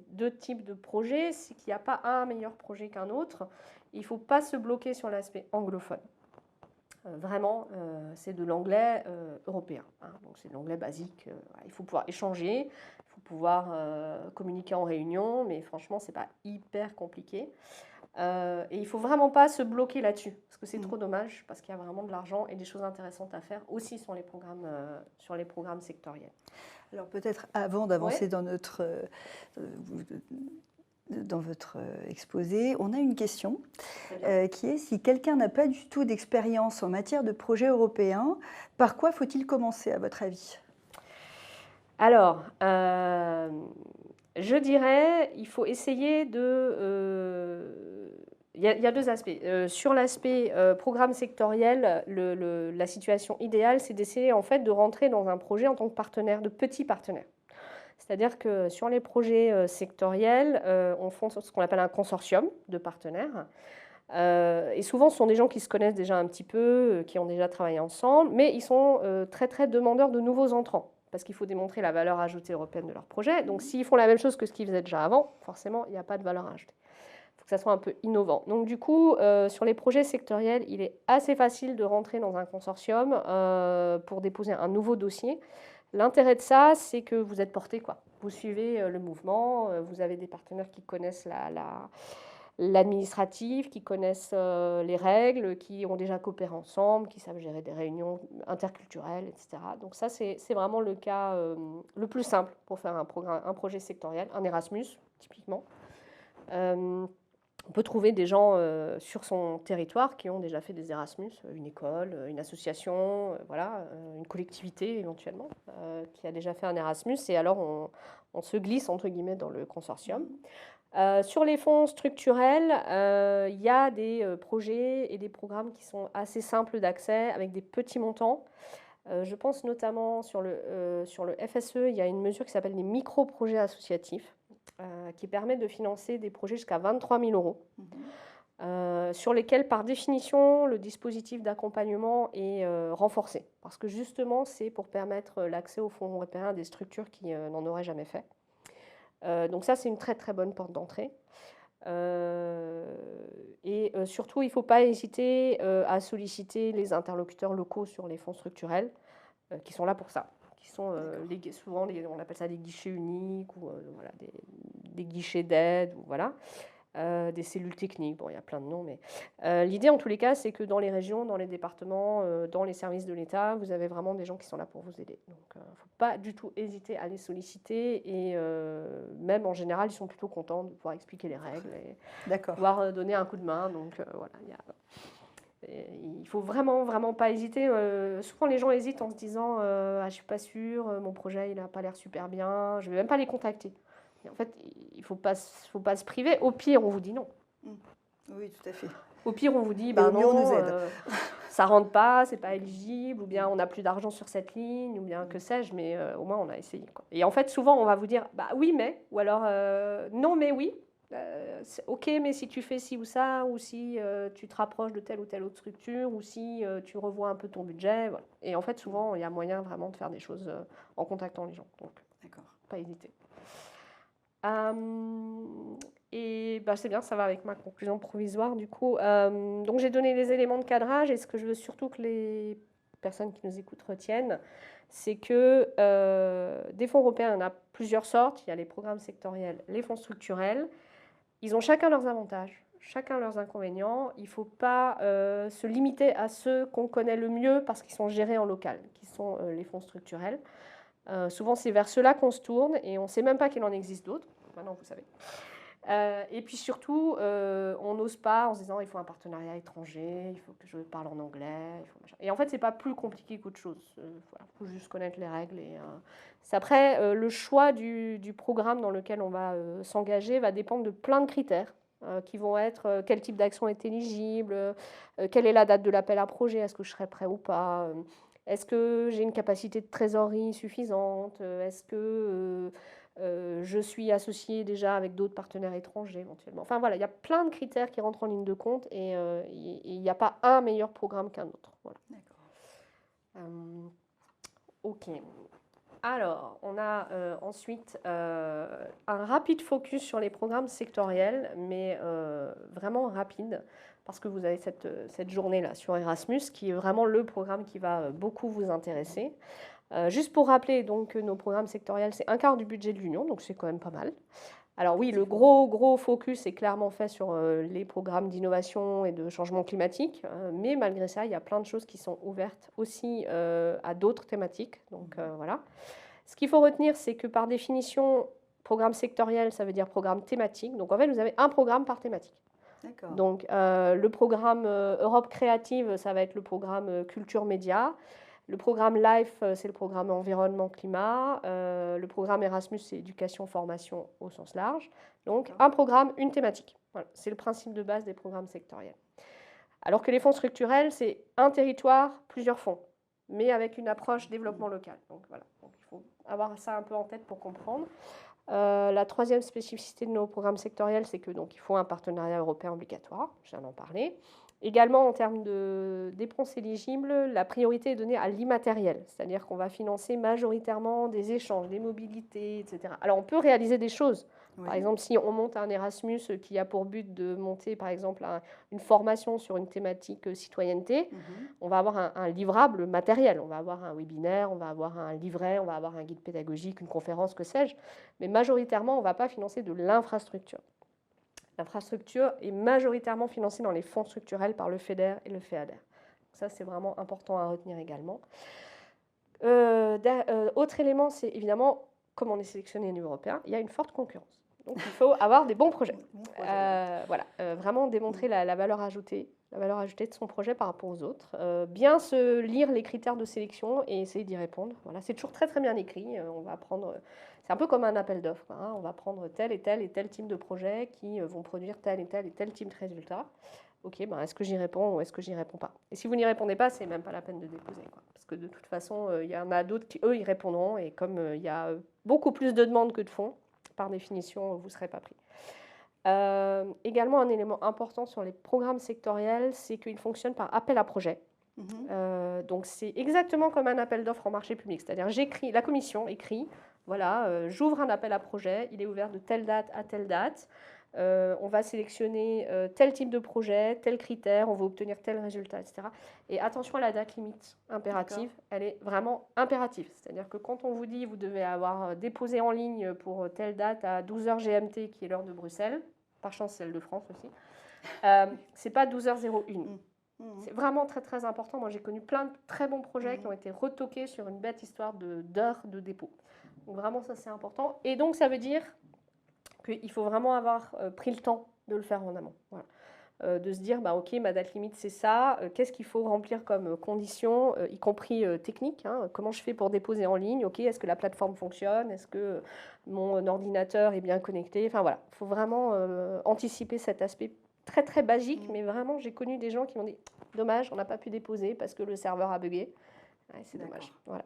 deux types de projets, c'est qu'il n'y a pas un meilleur projet qu'un autre. Il ne faut pas se bloquer sur l'aspect anglophone. Vraiment, c'est de l'anglais européen. Donc, c'est de l'anglais basique. Il faut pouvoir échanger, il faut pouvoir communiquer en réunion, mais franchement, ce n'est pas hyper compliqué. Et il ne faut vraiment pas se bloquer là-dessus, parce que c'est trop dommage, parce qu'il y a vraiment de l'argent et des choses intéressantes à faire aussi sur les programmes sectoriels. Alors peut-être avant d'avancer dans votre exposé, on a une question qui est: si quelqu'un n'a pas du tout d'expérience en matière de projet européen, par quoi faut-il commencer à votre avis? Alors, je dirais, il faut essayer il y a deux aspects. Sur l'aspect programme sectoriel, la situation idéale, c'est d'essayer en fait de rentrer dans un projet en tant que partenaire, de petit partenaire. C'est-à-dire que sur les projets sectoriels, on fonde ce qu'on appelle un consortium de partenaires. Et souvent, ce sont des gens qui se connaissent déjà un petit peu, qui ont déjà travaillé ensemble, mais ils sont très, très demandeurs de nouveaux entrants, parce qu'il faut démontrer la valeur ajoutée européenne de leur projet. Donc, s'ils font la même chose que ce qu'ils faisaient déjà avant, forcément, il n'y a pas de valeur ajoutée. Il faut que ça soit un peu innovant. Donc, du coup, sur les projets sectoriels, il est assez facile de rentrer dans un consortium pour déposer un nouveau dossier. L'intérêt de ça, c'est que vous êtes porté, quoi. Vous suivez le mouvement, vous avez des partenaires qui connaissent l'administratif, qui connaissent les règles, qui ont déjà coopéré ensemble, qui savent gérer des réunions interculturelles, etc. Donc ça, c'est vraiment le cas le plus simple pour faire un projet sectoriel, un Erasmus, typiquement. On peut trouver des gens sur son territoire qui ont déjà fait des Erasmus, une école, une association, voilà, une collectivité éventuellement, qui a déjà fait un Erasmus, et alors on se glisse entre guillemets dans le consortium. Sur les fonds structurels, il y a des projets et des programmes qui sont assez simples d'accès avec des petits montants. Je pense notamment sur le FSE, il y a une mesure qui s'appelle les micro-projets associatifs, qui permet de financer des projets jusqu'à 23 000 euros, sur lesquels, par définition, le dispositif d'accompagnement est renforcé. Parce que justement, c'est pour permettre l'accès aux fonds européens à des structures qui n'en auraient jamais fait. Donc ça, c'est une très très bonne porte d'entrée. Surtout, il ne faut pas hésiter à solliciter les interlocuteurs locaux sur les fonds structurels qui sont là pour ça, qui sont souvent, on appelle ça des guichets uniques ou voilà, des guichets d'aide, ou voilà. Des cellules techniques, bon, il y a plein de noms, mais l'idée en tous les cas, c'est que dans les régions, dans les départements, dans les services de l'État, vous avez vraiment des gens qui sont là pour vous aider. Donc, il ne faut pas du tout hésiter à les solliciter et même en général, ils sont plutôt contents de pouvoir expliquer les règles et pouvoir donner un coup de main. Donc, voilà, il ne faut vraiment, vraiment pas hésiter. Souvent, les gens hésitent en se disant ah, je ne suis pas sûre, mon projet il n'a pas l'air super bien, je ne vais même pas les contacter. En fait, il ne faut pas se priver. Au pire, on vous dit non. Oui, tout à fait. Au pire, on vous dit ben non, on nous aide. Ça ne rentre pas, c'est pas éligible, ou bien on n'a plus d'argent sur cette ligne, ou bien que sais-je, mais au moins on a essayé, quoi. Et en fait, souvent, on va vous dire bah oui, mais, ou alors non, mais oui. Ok, mais si tu fais ci ou ça, ou si tu te rapproches de telle ou telle autre structure, ou si tu revois un peu ton budget. Voilà. Et en fait, souvent, il y a moyen vraiment de faire des choses en contactant les gens. Donc, pas hésiter. Et bah, c'est bien, ça va avec ma conclusion provisoire du coup. Donc j'ai donné les éléments de cadrage et ce que je veux surtout que les personnes qui nous écoutent retiennent, c'est que des fonds européens, il y en a plusieurs sortes. Il y a les programmes sectoriels, les fonds structurels. Ils ont chacun leurs avantages, chacun leurs inconvénients. Il ne faut pas se limiter à ceux qu'on connaît le mieux parce qu'ils sont gérés en local, qui sont les fonds structurels. Souvent, c'est vers ceux-là qu'on se tourne et on ne sait même pas qu'il en existe d'autres. Maintenant, vous savez. Et puis surtout, on n'ose pas en se disant il faut un partenariat étranger, il faut que je parle en anglais. Et en fait, ce n'est pas plus compliqué qu'autre chose. Il faut juste connaître les règles. Après, le choix du programme dans lequel on va s'engager va dépendre de plein de critères. Qui vont être quel type d'action est éligible, quelle est la date de l'appel à projet, est-ce que je serai prêt ou pas, est-ce que j'ai une capacité de trésorerie suffisante, est-ce que je suis associée déjà avec d'autres partenaires étrangers éventuellement. Enfin voilà, il y a plein de critères qui rentrent en ligne de compte et il n'y a pas un meilleur programme qu'un autre. Voilà. D'accord. Ok. Alors, on a ensuite un rapide focus sur les programmes sectoriels, mais vraiment rapide, parce que vous avez cette journée-là sur Erasmus, qui est vraiment le programme qui va beaucoup vous intéresser. Juste pour rappeler donc, que nos programmes sectoriels, c'est un quart du budget de l'Union, donc c'est quand même pas mal. Alors oui, le gros focus est clairement fait sur les programmes d'innovation et de changement climatique, mais malgré ça, il y a plein de choses qui sont ouvertes aussi à d'autres thématiques. Donc voilà. Ce qu'il faut retenir, c'est que par définition, programme sectoriel, ça veut dire programme thématique. Donc en fait, vous avez un programme par thématique. D'accord. Donc le programme Europe créative, ça va être le programme culture média. Le programme LIFE, c'est le programme environnement-climat. Le programme Erasmus, c'est éducation-formation au sens large. Donc, un programme, une thématique. Voilà, c'est le principe de base des programmes sectoriels. Alors que les fonds structurels, c'est un territoire, plusieurs fonds, mais avec une approche développement local. Donc, voilà. Donc, il faut avoir ça un peu en tête pour comprendre. La troisième spécificité de nos programmes sectoriels, c'est que donc, il faut un partenariat européen obligatoire. Je viens d'en parler. Également, en termes de dépenses éligibles, la priorité est donnée à l'immatériel, c'est-à-dire qu'on va financer majoritairement des échanges, des mobilités, etc. Alors, on peut réaliser des choses. Oui. Par exemple, si on monte un Erasmus qui a pour but de monter, par exemple, une formation sur une thématique citoyenneté, on va avoir un livrable matériel. On va avoir un webinaire, on va avoir un livret, on va avoir un guide pédagogique, une conférence, que sais-je. Mais majoritairement, on ne va pas financer de l'infrastructure. L'infrastructure est majoritairement financée dans les fonds structurels par le FEDER et le FEADER. Ça, c'est vraiment important à retenir également. Autre élément, c'est évidemment, comme on est sélectionné au niveau européen, il y a une forte concurrence. Donc, il faut avoir des bons projets. Bon projet. Voilà, vraiment démontrer la valeur ajoutée de son projet par rapport aux autres. Bien se lire les critères de sélection et essayer d'y répondre. Voilà, c'est toujours très très bien écrit. On va prendre, c'est un peu comme un appel d'offres, quoi, hein. On va prendre tel et tel type de projet qui vont produire tel et tel type de résultat. Ok, ben est-ce que j'y réponds ou est-ce que j'y réponds pas? Et si vous n'y répondez pas, c'est même pas la peine de déposer, quoi. Parce que de toute façon, il y en a d'autres qui, eux, y répondront. Et comme il y a beaucoup plus de demandes que de fonds, par définition, vous ne serez pas pris. Également, un élément important sur les programmes sectoriels, c'est qu'ils fonctionnent par appel à projet. Donc, c'est exactement comme un appel d'offres en marché public. C'est-à-dire, la commission écrit, voilà, j'ouvre un appel à projet, il est ouvert de telle date à telle date. On va sélectionner tel type de projet, tel critère, on va obtenir tel résultat, etc. Et attention à la date limite impérative, elle est vraiment impérative. C'est-à-dire que quand on vous dit vous devez avoir déposé en ligne pour telle date à 12h GMT, qui est l'heure de Bruxelles, par chance celle de France aussi, c'est pas 12h01. C'est vraiment très très important. Moi j'ai connu plein de très bons projets qui ont été retoqués sur une bête histoire d'heures de dépôt. Donc vraiment ça c'est important. Et donc ça veut dire qu'il faut vraiment avoir pris le temps de le faire en amont. Voilà. De se dire, bah, ok, ma date limite c'est ça, qu'est-ce qu'il faut remplir comme conditions, y compris techniques, hein, comment je fais pour déposer en ligne, ok, est-ce que la plateforme fonctionne, est-ce que mon ordinateur est bien connecté, enfin voilà, il faut vraiment anticiper cet aspect très très basique, mais vraiment j'ai connu des gens qui m'ont dit, dommage, on n'a pas pu déposer parce que le serveur a bugué, ouais, c'est dommage, voilà.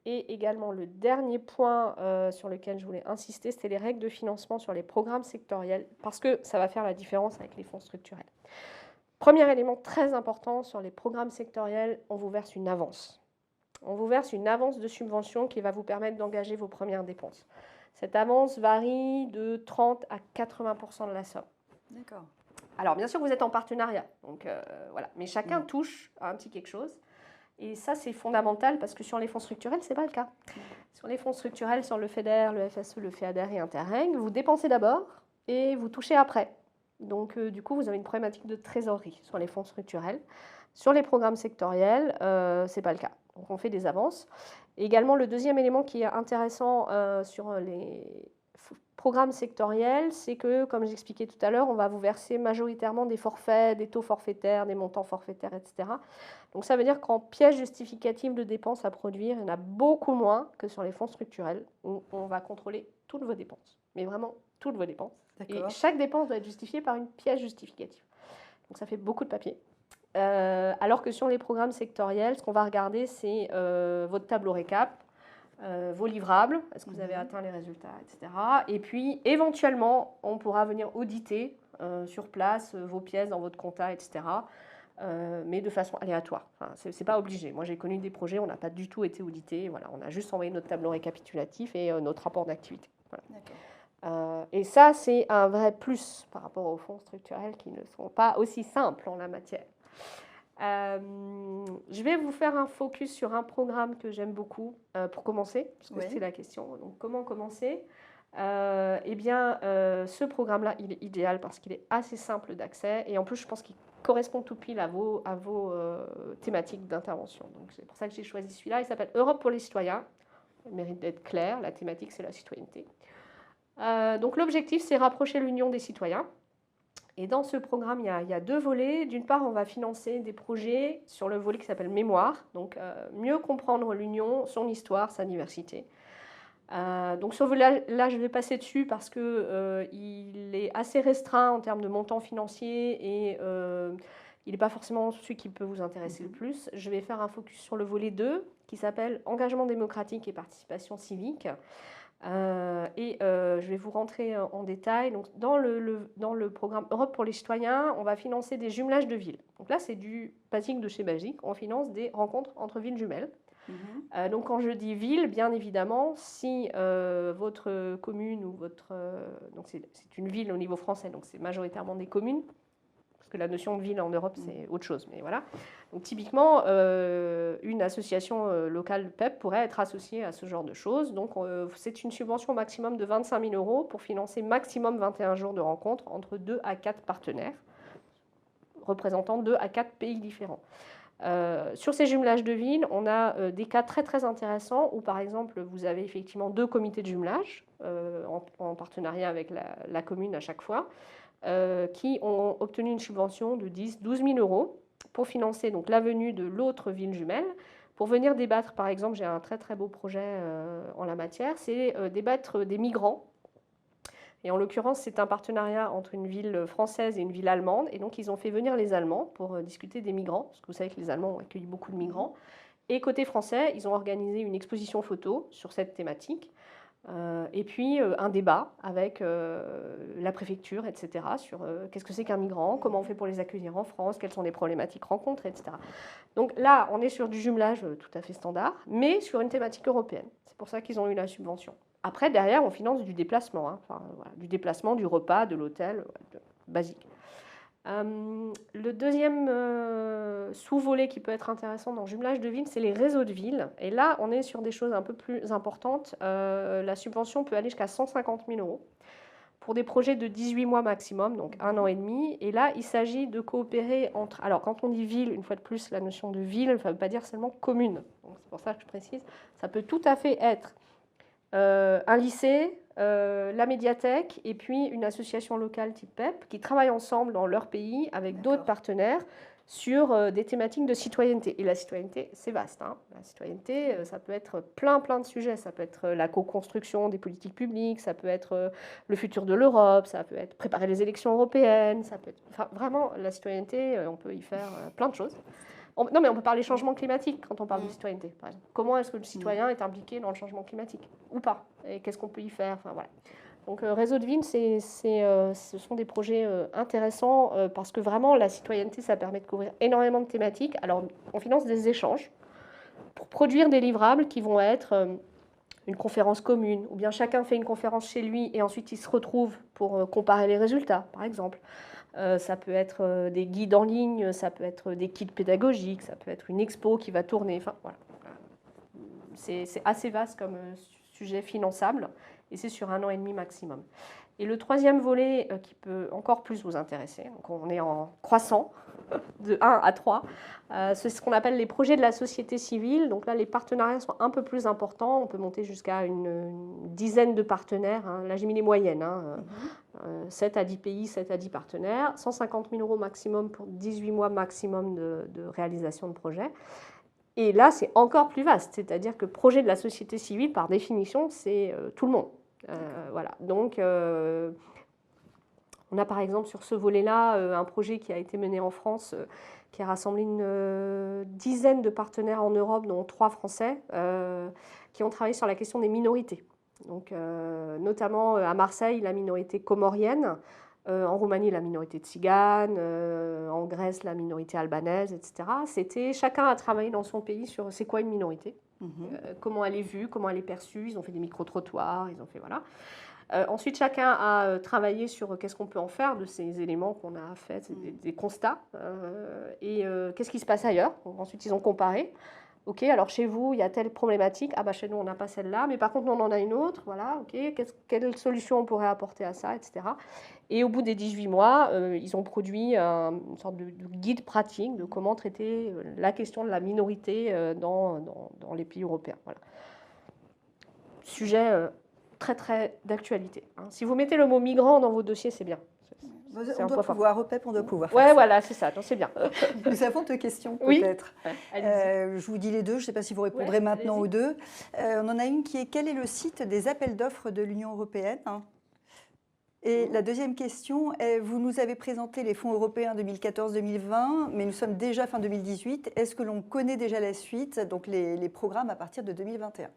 Et également le dernier point sur lequel je voulais insister, c'était les règles de financement sur les programmes sectoriels, parce que ça va faire la différence avec les fonds structurels. Premier élément très important sur les programmes sectoriels, on vous verse une avance. On vous verse une avance de subvention qui va vous permettre d'engager vos premières dépenses. Cette avance varie de 30 à 80% de la somme. D'accord. Alors bien sûr vous êtes en partenariat, donc voilà, mais chacun touche à un petit quelque chose. Et ça, c'est fondamental parce que sur les fonds structurels, ce n'est pas le cas. Sur les fonds structurels, sur le FEDER, le FSE, le FEADER et Interreg, vous dépensez d'abord et vous touchez après. Donc, du coup, vous avez une problématique de trésorerie sur les fonds structurels. Sur les programmes sectoriels, ce n'est pas le cas. Donc, on fait des avances. Et également, le deuxième élément qui est intéressant sur les programmes sectoriels, c'est que, comme j'expliquais tout à l'heure, on va vous verser majoritairement des forfaits, des taux forfaitaires, des montants forfaitaires, etc. Donc ça veut dire qu'en pièce justificative de dépenses à produire, il y en a beaucoup moins que sur les fonds structurels, où on va contrôler toutes vos dépenses, mais vraiment toutes vos dépenses. Et chaque dépense doit être justifiée par une pièce justificative. Donc ça fait beaucoup de papier. Alors que sur les programmes sectoriels, ce qu'on va regarder, c'est votre tableau récap, vos livrables, est-ce que vous avez atteint les résultats, etc. Et puis, éventuellement, on pourra venir auditer sur place vos pièces dans votre compta, etc. Mais de façon aléatoire. Enfin, ce n'est pas obligé. Moi, j'ai connu des projets où on n'a pas du tout été audité. Voilà, on a juste envoyé notre tableau récapitulatif et notre rapport d'activité. Voilà. Et ça, c'est un vrai plus par rapport aux fonds structurels qui ne sont pas aussi simples en la matière. Je vais vous faire un focus sur un programme que j'aime beaucoup pour commencer, puisque c'était la question. Donc, comment commencer? Eh bien, ce programme-là, il est idéal parce qu'il est assez simple d'accès et en plus, je pense qu'il correspond tout pile à vos thématiques d'intervention. Donc, c'est pour ça que j'ai choisi celui-là. Il s'appelle Europe pour les citoyens. Il mérite d'être clair. La thématique, c'est la citoyenneté. Donc, l'objectif, c'est rapprocher l'union des citoyens. Et dans ce programme, il y a deux volets. D'une part, on va financer des projets sur le volet qui s'appelle Mémoire. Donc, mieux comprendre l'Union, son histoire, sa diversité. Donc, ce volet-là, je vais passer dessus parce qu'il est assez restreint en termes de montant financier et il n'est pas forcément celui qui peut vous intéresser le plus. Je vais faire un focus sur le volet 2 qui s'appelle Engagement démocratique et participation civique. Je vais vous rentrer en détail. Donc, dans le programme Europe pour les citoyens, on va financer des jumelages de villes. Donc là, c'est du basique de chez basique. On finance des rencontres entre villes jumelles. Donc, quand je dis ville, bien évidemment, si votre commune ou donc c'est une ville au niveau français, donc c'est majoritairement des communes, parce que la notion de ville en Europe, c'est autre chose, mais voilà. Donc, typiquement, une association locale PEP pourrait être associée à ce genre de choses. Donc, c'est une subvention maximum de 25 000 € pour financer maximum 21 jours de rencontres entre 2 à 4 partenaires, représentant 2 à 4 pays différents. Sur ces jumelages de villes, on a des cas très très intéressants où par exemple vous avez effectivement 2 comités de jumelage en partenariat avec la commune à chaque fois, qui ont obtenu une subvention de 10 000 à 12 000 euros pour financer donc la venue de l'autre ville jumelle, pour venir débattre. Par exemple, j'ai un très très beau projet en la matière, c'est débattre des migrants. Et en l'occurrence, c'est un partenariat entre une ville française et une ville allemande. Et donc, ils ont fait venir les Allemands pour discuter des migrants, parce que vous savez que les Allemands ont accueilli beaucoup de migrants. Et côté français, ils ont organisé une exposition photo sur cette thématique. Et puis un débat avec la préfecture, etc., sur qu'est-ce que c'est qu'un migrant, comment on fait pour les accueillir en France, quelles sont les problématiques rencontrées, etc. Donc là, on est sur du jumelage tout à fait standard, mais sur une thématique européenne. C'est pour ça qu'ils ont eu la subvention. Après, derrière, on finance du déplacement, hein. Enfin, voilà, du déplacement, du repas, de l'hôtel, basique. Le deuxième sous-volet qui peut être intéressant dans le jumelage de villes, c'est les réseaux de villes. Et là, on est sur des choses un peu plus importantes. La subvention peut aller jusqu'à 150 000 euros pour des projets de 18 mois maximum, donc 1 an et demi. Et là, il s'agit de coopérer entre... Alors, quand on dit ville, une fois de plus, la notion de ville, ça ne veut pas dire seulement commune. C'est pour ça que je précise. Ça peut tout à fait être un lycée, la médiathèque et puis une association locale type PEP qui travaillent ensemble dans leur pays avec d'autres partenaires sur des thématiques de citoyenneté. Et la citoyenneté, c'est vaste, hein. La citoyenneté, ça peut être plein de sujets. Ça peut être la co-construction des politiques publiques, ça peut être le futur de l'Europe, ça peut être préparer les élections européennes, ça peut être... Enfin, vraiment, la citoyenneté, on peut y faire plein de choses. Non, mais on peut parler changement climatique quand on parle de citoyenneté, par exemple. Comment est-ce que le citoyen est impliqué dans le changement climatique ou pas? Et qu'est-ce qu'on peut y faire? Enfin, voilà. Donc, réseau de villes, ce sont des projets intéressants parce que vraiment, la citoyenneté, ça permet de couvrir énormément de thématiques. Alors, on finance des échanges pour produire des livrables qui vont être une conférence commune, ou bien chacun fait une conférence chez lui et ensuite il se retrouve pour comparer les résultats, par exemple. Ça peut être des guides en ligne, ça peut être des kits pédagogiques, ça peut être une expo qui va tourner. Enfin, voilà. C'est assez vaste comme sujet finançable et c'est sur 1 an et demi maximum. Et le troisième volet qui peut encore plus vous intéresser, donc on est en croissant de 1 à 3, c'est ce qu'on appelle les projets de la société civile. Donc là, les partenariats sont un peu plus importants. On peut monter jusqu'à une dizaine de partenaires. Hein. Là, j'ai mis les moyennes. 7 à 10 pays, 7 à 10 partenaires. 150 000 euros maximum pour 18 mois maximum de réalisation de projet. Et là, c'est encore plus vaste. C'est-à-dire que projet de la société civile, par définition, c'est tout le monde. Voilà. Donc, on a par exemple sur ce volet-là un projet qui a été mené en France qui a rassemblé une dizaine de partenaires en Europe, dont 3 Français, qui ont travaillé sur la question des minorités. Donc, notamment à Marseille, la minorité comorienne, en Roumanie, la minorité tzigane, en Grèce, la minorité albanaise, etc. Chacun a travaillé dans son pays sur c'est quoi une minorité, comment elle est vue, comment elle est perçue. Ils ont fait des micro-trottoirs, ils ont fait voilà. Ensuite, chacun a travaillé sur qu'est-ce qu'on peut en faire de ces éléments qu'on a fait, des constats, et qu'est-ce qui se passe ailleurs. Donc, ensuite, ils ont comparé. Ok, alors chez vous, il y a telle problématique. Ah bah chez nous, on n'a pas celle-là, mais par contre, nous, on en a une autre. Voilà, ok, quelle solution on pourrait apporter à ça, etc. Et au bout des 18 mois, ils ont produit une sorte de guide pratique de comment traiter la question de la minorité dans les pays européens. Voilà. Sujet très d'actualité. Hein. Si vous mettez le mot migrant dans vos dossiers, c'est bien. On doit pouvoir, au PEP, on doit pouvoir. Ouais, voilà, c'est ça, c'est bien. Nous avons 2 questions, peut-être. Oui. Je vous dis les 2, je ne sais pas si vous répondrez maintenant aux 2. On en a une qui est: quel est le site des appels d'offres de l'Union européenne? Et la deuxième question est: vous nous avez présenté les fonds européens 2014-2020, mais nous sommes déjà fin 2018. Est-ce que l'on connaît déjà la suite, donc les programmes à partir de 2021?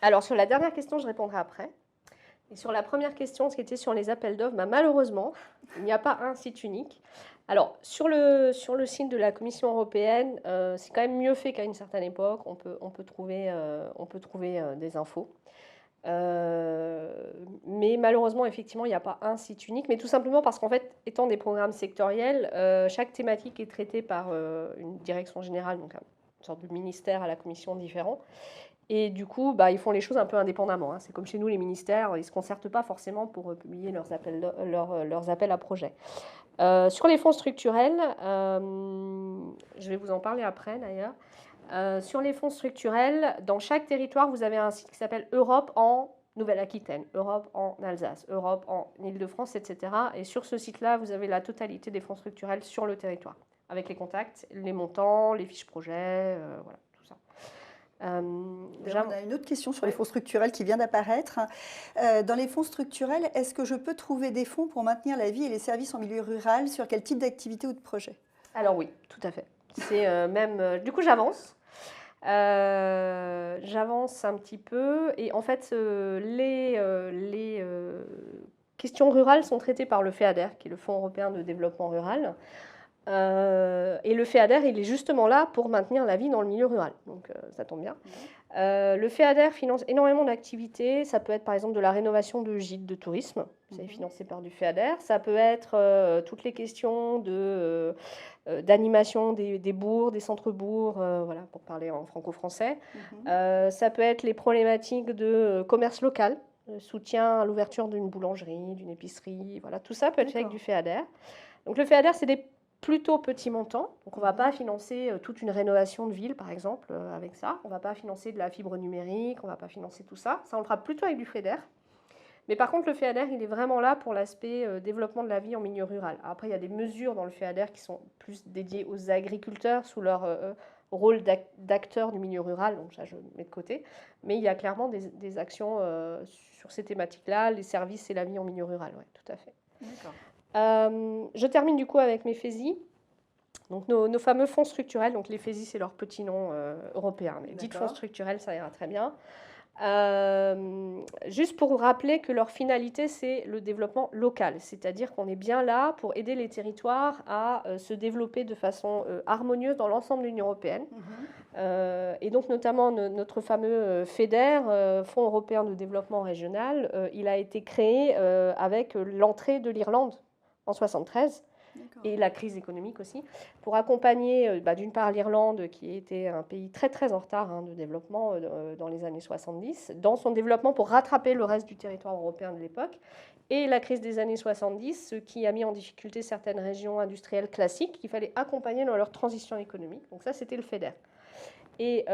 Alors, sur la dernière question, je répondrai après. Et sur la première question, ce qui était sur les appels d'offres, malheureusement, il n'y a pas un site unique. Alors, sur le site de la Commission européenne, c'est quand même mieux fait qu'à une certaine époque. On peut trouver des infos. Mais malheureusement, effectivement, il n'y a pas un site unique, mais tout simplement parce qu'en fait, étant des programmes sectoriels, chaque thématique est traitée par une direction générale, donc une sorte de ministère à la Commission différent. Et du coup, ils font les choses un peu indépendamment. Hein. C'est comme chez nous, les ministères, ils ne se concertent pas forcément pour publier leurs appels à projets. Sur les fonds structurels, je vais vous en parler après d'ailleurs. Sur les fonds structurels, dans chaque territoire, vous avez un site qui s'appelle Europe en Nouvelle-Aquitaine, Europe en Alsace, Europe en Île-de-France, etc. Et sur ce site-là, vous avez la totalité des fonds structurels sur le territoire, avec les contacts, les montants, les fiches projets, voilà, tout ça. On a une autre question sur les fonds structurels qui vient d'apparaître. Dans les fonds structurels, est-ce que je peux trouver des fonds pour maintenir la vie et les services en milieu rural sur quel type d'activité ou de projet? Alors oui, tout à fait. C'est même. Du coup, j'avance. J'avance un petit peu et en fait, les questions rurales sont traitées par le FEADER, qui est le Fonds européen de développement rural. Et le FEADER, il est justement là pour maintenir la vie dans le milieu rural, donc ça tombe bien. Le FEADER finance énormément d'activités, ça peut être par exemple de la rénovation de gîtes de tourisme, c'est financé par du FEADER, ça peut être toutes les questions d'animation des bourgs, des centres-bourgs, voilà, pour parler en franco-français. Ça peut être les problématiques de commerce local, soutien à l'ouverture d'une boulangerie, d'une épicerie, voilà, tout ça peut être fait avec du FEADER. Donc le FEADER, c'est des plutôt petits montants, donc on ne va pas financer toute une rénovation de ville, par exemple, avec ça. On ne va pas financer de la fibre numérique, on ne va pas financer tout ça. Ça, on le fera plutôt avec du FEDER. Mais par contre, le FEADER, il est vraiment là pour l'aspect développement de la vie en milieu rural. Après, il y a des mesures dans le FEADER qui sont plus dédiées aux agriculteurs sous leur rôle d'acteurs du milieu rural, donc ça, je mets de côté. Mais il y a clairement des actions sur ces thématiques-là, les services et la vie en milieu rural, oui, tout à fait. D'accord. Je termine du coup avec mes FESI. Donc nos fameux fonds structurels, donc les FESI c'est leur petit nom européen, mais dites fonds structurels ça ira très bien. Juste pour vous rappeler que leur finalité c'est le développement local, c'est-à-dire qu'on est bien là pour aider les territoires à se développer de façon harmonieuse dans l'ensemble de l'Union européenne. Et donc notamment notre fameux FEDER, Fonds européen de développement régional, il a été créé avec l'entrée de l'Irlande en 1973 et la crise économique aussi, pour accompagner d'une part l'Irlande, qui était un pays très très en retard de développement dans les années 70, dans son développement pour rattraper le reste du territoire européen de l'époque, et la crise des années 70, ce qui a mis en difficulté certaines régions industrielles classiques qu'il fallait accompagner dans leur transition économique. Donc ça, c'était le FEDER. Et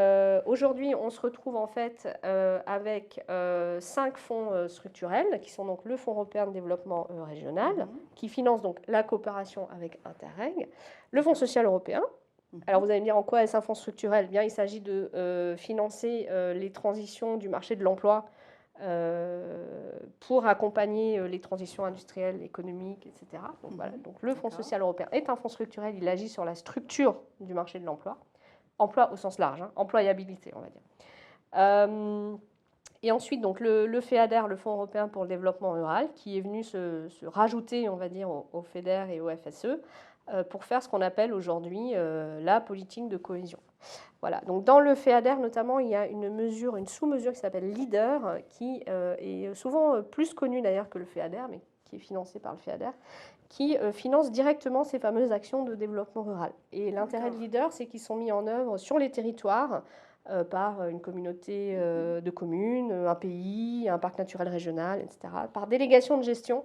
aujourd'hui, on se retrouve en fait avec 5 fonds structurels, qui sont donc le Fonds européen de développement régional, qui finance donc la coopération avec Interreg, le Fonds social européen. Alors vous allez me dire en quoi est-ce un fonds structurel? Bien, il s'agit de financer les transitions du marché de l'emploi pour accompagner les transitions industrielles, économiques, etc. Donc, voilà. Donc le Fonds social européen est un fonds structurel, il agit sur la structure du marché de l'emploi. Emploi au sens large, employabilité, on va dire. Et ensuite, donc, le FEADER, le Fonds européen pour le développement rural, qui est venu se rajouter, on va dire, au FEDER et au FSE, pour faire ce qu'on appelle aujourd'hui la politique de cohésion. Voilà. Donc, dans le FEADER, notamment, il y a une sous-mesure qui s'appelle LEADER, qui est souvent plus connue d'ailleurs que le FEADER, mais qui est financée par le FEADER, qui finance directement ces fameuses actions de développement rural. Et l'intérêt de LEADER, c'est qu'ils sont mis en œuvre sur les territoires par une communauté de communes, un pays, un parc naturel régional, etc., par délégation de gestion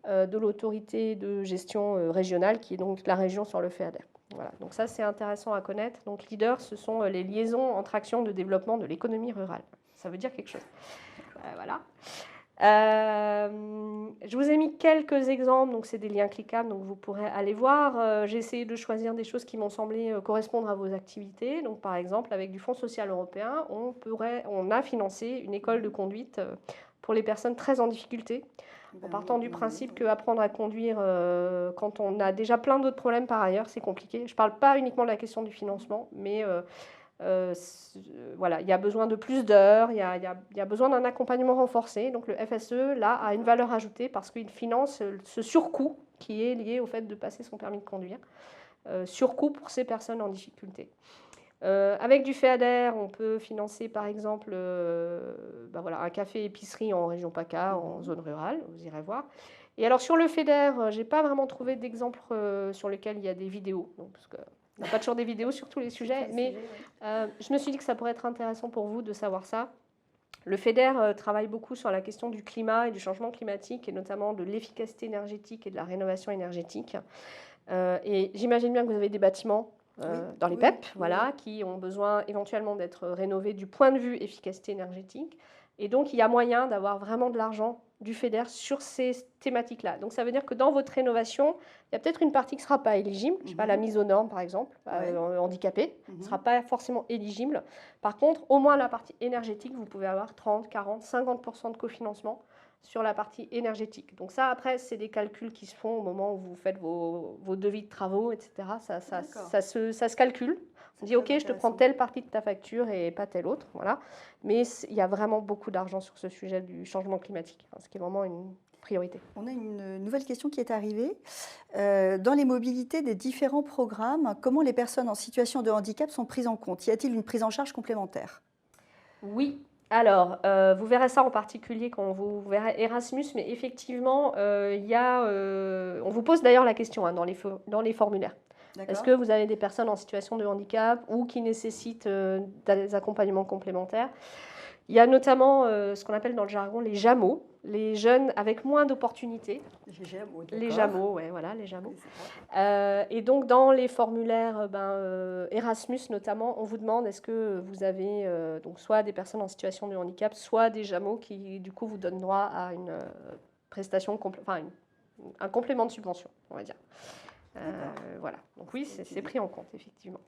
de l'autorité de gestion régionale, qui est donc la région sur le FEADER. Voilà. Donc ça, c'est intéressant à connaître. Donc LEADER, ce sont les liaisons entre actions de développement de l'économie rurale. Ça veut dire quelque chose. Voilà. Je vous ai mis quelques exemples, donc c'est des liens cliquables, donc vous pourrez aller voir. J'ai essayé de choisir des choses qui m'ont semblé correspondre à vos activités. Donc par exemple, avec du Fonds social européen, on a financé une école de conduite pour les personnes très en difficulté, en partant du principe qu'apprendre à conduire quand on a déjà plein d'autres problèmes par ailleurs, c'est compliqué. Je ne parle pas uniquement de la question du financement, mais voilà, il y a besoin de plus d'heures, il y a besoin d'un accompagnement renforcé. Donc le FSE, là, a une valeur ajoutée parce qu'il finance ce surcoût qui est lié au fait de passer son permis de conduire. Surcoût pour ces personnes en difficulté. Avec du FEADER, on peut financer par exemple voilà, un café-épicerie en région PACA, en zone rurale, vous irez voir. Et alors sur le FEDER, je n'ai pas vraiment trouvé d'exemple sur lequel il y a des vidéos, donc, parce que il n'y a pas toujours des vidéos sur tous les sujets, mais je me suis dit que ça pourrait être intéressant pour vous de savoir ça. Le FEDER travaille beaucoup sur la question du climat et du changement climatique, et notamment de l'efficacité énergétique et de la rénovation énergétique. Et j'imagine bien que vous avez des bâtiments dans les PEP, voilà, qui ont besoin éventuellement d'être rénovés du point de vue efficacité énergétique. Et donc, il y a moyen d'avoir vraiment de l'argent du FEDER sur ces thématiques-là. Donc, ça veut dire que dans votre rénovation, il y a peut-être une partie qui ne sera pas éligible. Je ne sais pas, la mise aux normes, par exemple, handicapé, ne sera pas forcément éligible. Par contre, au moins la partie énergétique, vous pouvez avoir 30, 40, 50% de cofinancement sur la partie énergétique. Donc ça, après, c'est des calculs qui se font au moment où vous faites vos devis de travaux, etc. Ça se calcule. On dit, OK, je te prends telle partie de ta facture et pas telle autre. Voilà. Mais il y a vraiment beaucoup d'argent sur ce sujet du changement climatique, ce qui est vraiment une priorité. On a une nouvelle question qui est arrivée. Dans les mobilités des différents programmes, comment les personnes en situation de handicap sont prises en compte? Y a-t-il une prise en charge complémentaire? Oui. Alors, vous verrez ça en particulier quand vous verrez Erasmus, mais effectivement, on vous pose d'ailleurs la question dans les formulaires. Est-ce que vous avez des personnes en situation de handicap ou qui nécessitent des accompagnements complémentaires? Il y a notamment ce qu'on appelle dans le jargon les JAMO, les jeunes avec moins d'opportunités. Les JAMO, ouais, voilà, les JAMO. Et donc, dans les formulaires Erasmus notamment, on vous demande est-ce que vous avez donc soit des personnes en situation de handicap, soit des JAMO qui, du coup, vous donnent droit à une prestation, un complément de subvention, on va dire. Voilà, donc oui, c'est pris en compte, effectivement.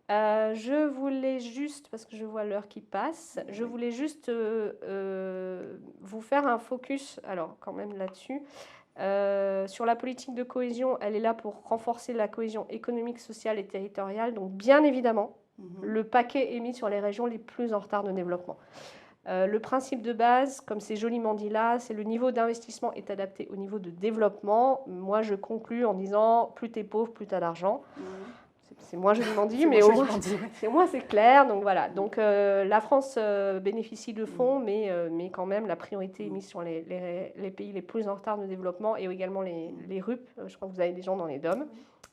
Je voulais juste, parce que je vois l'heure qui passe, je voulais juste vous faire un focus, alors quand même là-dessus, sur la politique de cohésion. Elle est là pour renforcer la cohésion économique, sociale et territoriale. Donc bien évidemment, le paquet est mis sur les régions les plus en retard de développement. Le principe de base, comme c'est joliment dit là, c'est le niveau d'investissement est adapté au niveau de développement. Moi, je conclus en disant plus t'es pauvre, plus t'as d'argent. C'est moins joliment dit, mais au moins c'est clair. Donc voilà. Donc la France bénéficie de fonds, mais quand même la priorité est mise sur les pays les plus en retard de développement et également les RUP. Je crois que vous avez des gens dans les DOM.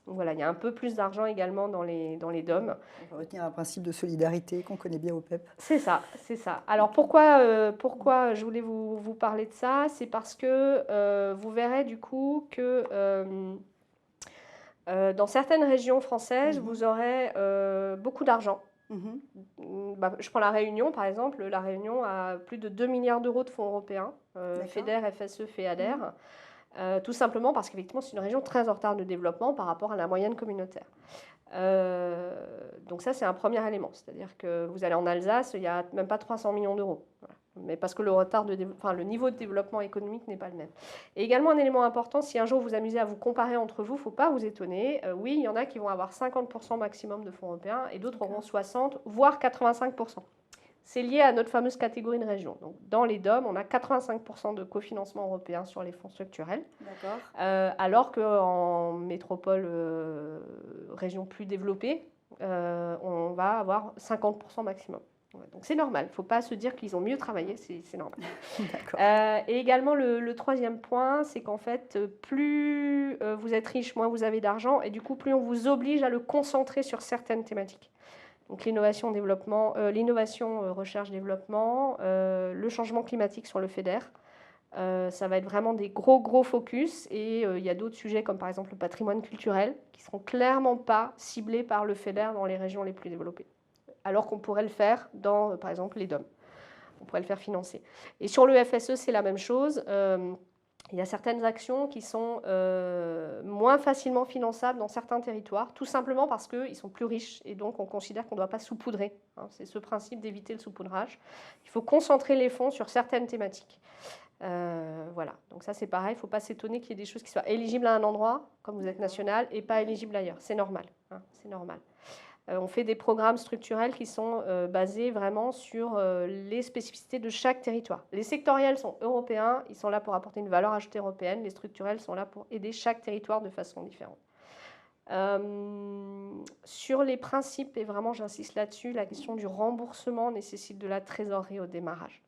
Donc voilà, il y a un peu plus d'argent également dans les DOM. On va retenir un principe de solidarité qu'on connaît bien au PEP. C'est ça, c'est ça. Alors pourquoi je voulais vous parler de ça? C'est parce que vous verrez du coup que dans certaines régions françaises, vous aurez beaucoup d'argent. Je prends la Réunion, par exemple. La Réunion a plus de 2 milliards d'euros de fonds européens, FEDER, FSE, FEADER, tout simplement parce qu'effectivement, c'est une région très en retard de développement par rapport à la moyenne communautaire. Donc ça, c'est un premier élément. C'est-à-dire que vous allez en Alsace, il n'y a même pas 300 millions d'euros. Voilà. Mais parce que le niveau de développement économique n'est pas le même. Et également un élément important, si un jour vous amusez à vous comparer entre vous, il ne faut pas vous étonner. Oui, il y en a qui vont avoir 50% maximum de fonds européens et d'autres auront 60, voire 85%. C'est lié à notre fameuse catégorie de région. Donc, dans les DOM, on a 85% de cofinancement européen sur les fonds structurels. Alors qu'en métropole, région plus développée, on va avoir 50% maximum. Donc c'est normal, il ne faut pas se dire qu'ils ont mieux travaillé, c'est normal. Et également, le troisième point, c'est qu'en fait, plus vous êtes riche, moins vous avez d'argent, et du coup, plus on vous oblige à le concentrer sur certaines thématiques. Donc l'innovation, recherche-développement, le changement climatique sur le FEDER. Ça va être vraiment des gros focus. Et il y a d'autres sujets comme par exemple le patrimoine culturel qui ne seront clairement pas ciblés par le FEDER dans les régions les plus développées. Alors qu'on pourrait le faire dans, par exemple, les DOM. On pourrait le faire financer. Et sur le FSE, c'est la même chose. Il y a certaines actions qui sont moins facilement finançables dans certains territoires, tout simplement parce qu'ils sont plus riches et donc on considère qu'on ne doit pas saupoudrer. C'est ce principe d'éviter le saupoudrage. Il faut concentrer les fonds sur certaines thématiques. Voilà, donc ça c'est pareil, il ne faut pas s'étonner qu'il y ait des choses qui soient éligibles à un endroit, comme vous êtes national, et pas éligibles ailleurs. C'est normal, c'est normal. On fait des programmes structurels qui sont basés vraiment sur les spécificités de chaque territoire. Les sectoriels sont européens, ils sont là pour apporter une valeur ajoutée européenne. Les structurels sont là pour aider chaque territoire de façon différente. Sur les principes, et vraiment j'insiste là-dessus, la question du remboursement nécessite de la trésorerie au démarrage.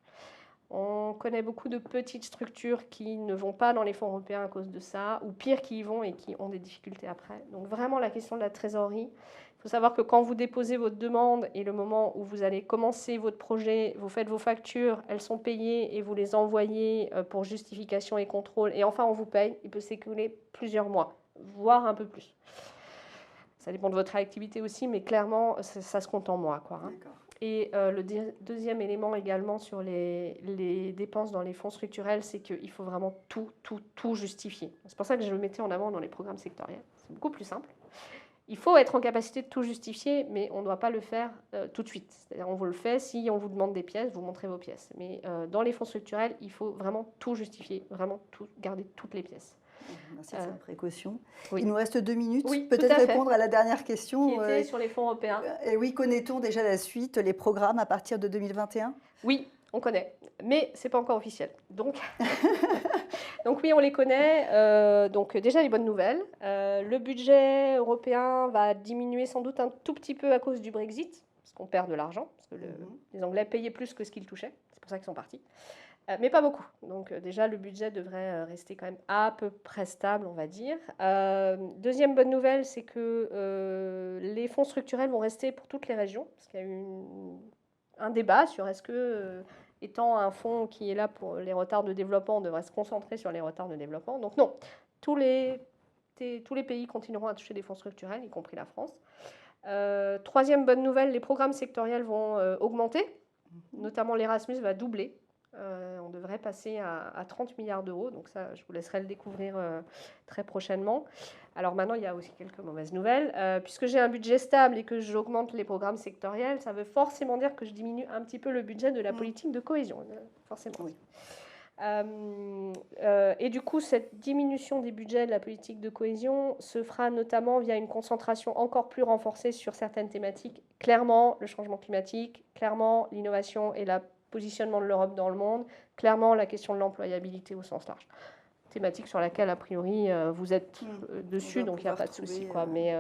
On connaît beaucoup de petites structures qui ne vont pas dans les fonds européens à cause de ça, ou pire, qui y vont et qui ont des difficultés après. Donc vraiment la question de la trésorerie Il faut savoir que quand vous déposez votre demande et le moment où vous allez commencer votre projet, vous faites vos factures, elles sont payées et vous les envoyez pour justification et contrôle. Et enfin, on vous paye. Il peut s'écouler plusieurs mois, voire un peu plus. Ça dépend de votre activité aussi, mais clairement, ça se compte en mois, quoi, hein. Et le deuxième élément également sur les dépenses dans les fonds structurels, c'est qu'il faut vraiment tout justifier. C'est pour ça que je le mettais en avant dans les programmes sectoriels. C'est beaucoup plus simple. Il faut être en capacité de tout justifier, mais on ne doit pas le faire tout de suite. C'est-à-dire on vous le fait, si on vous demande des pièces, vous montrez vos pièces. Mais dans les fonds structurels, il faut vraiment tout justifier, vraiment tout, garder toutes les pièces. Merci de cette précaution. Oui. Il nous reste 2 minutes. Oui, peut-être répondre à la dernière question. Qui était sur les fonds européens. Et oui, connaît-on déjà la suite, les programmes à partir de 2021? Oui, on connaît, mais ce n'est pas encore officiel. Donc, donc oui, on les connaît. Donc déjà, les bonnes nouvelles. Le budget européen va diminuer sans doute un tout petit peu à cause du Brexit, parce qu'on perd de l'argent, parce que les Anglais payaient plus que ce qu'ils touchaient. C'est pour ça qu'ils sont partis. Mais pas beaucoup. Donc déjà, le budget devrait rester quand même à peu près stable, on va dire. Deuxième bonne nouvelle, c'est que les fonds structurels vont rester pour toutes les régions, parce qu'il y a eu un débat sur est-ce que, étant un fonds qui est là pour les retards de développement, on devrait se concentrer sur les retards de développement. Donc non, tous les pays continueront à toucher des fonds structurels, y compris la France. Troisième bonne nouvelle, les programmes sectoriels vont augmenter, notamment l'Erasmus va doubler. On devrait passer à 30 milliards d'euros, donc ça, je vous laisserai le découvrir très prochainement. Alors maintenant, il y a aussi quelques mauvaises nouvelles. Puisque j'ai un budget stable et que j'augmente les programmes sectoriels, ça veut forcément dire que je diminue un petit peu le budget de la politique de cohésion, forcément. Oui. Et du coup, cette diminution des budgets de la politique de cohésion se fera notamment via une concentration encore plus renforcée sur certaines thématiques. Clairement, le changement climatique, clairement, l'innovation et le positionnement de l'Europe dans le monde, clairement, la question de l'employabilité au sens large. Thématique sur laquelle, a priori, vous êtes dessus, donc il n'y a pas de souci, quoi. Mais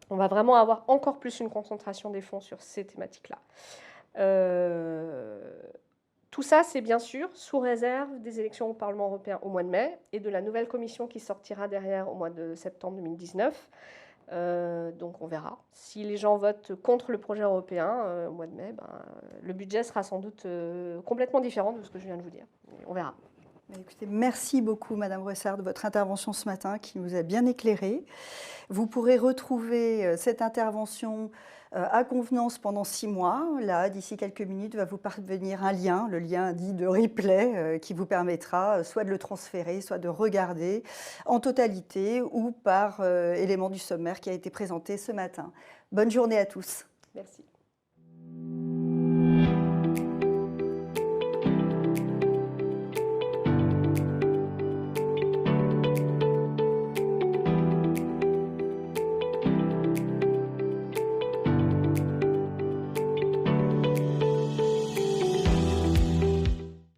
on va vraiment avoir encore plus une concentration des fonds sur ces thématiques-là. Tout ça, c'est bien sûr sous réserve des élections au Parlement européen au mois de mai et de la nouvelle commission qui sortira derrière au mois de septembre 2019. Donc on verra. Si les gens votent contre le projet européen au mois de mai, le budget sera sans doute complètement différent de ce que je viens de vous dire. On verra. Écoutez, merci beaucoup, Madame Bressard, de votre intervention ce matin qui nous a bien éclairés. Vous pourrez retrouver cette intervention à convenance pendant 6 mois. Là, d'ici quelques minutes, va vous parvenir un lien, le lien dit de replay, qui vous permettra soit de le transférer, soit de regarder en totalité ou par élément du sommaire qui a été présenté ce matin. Bonne journée à tous. Merci.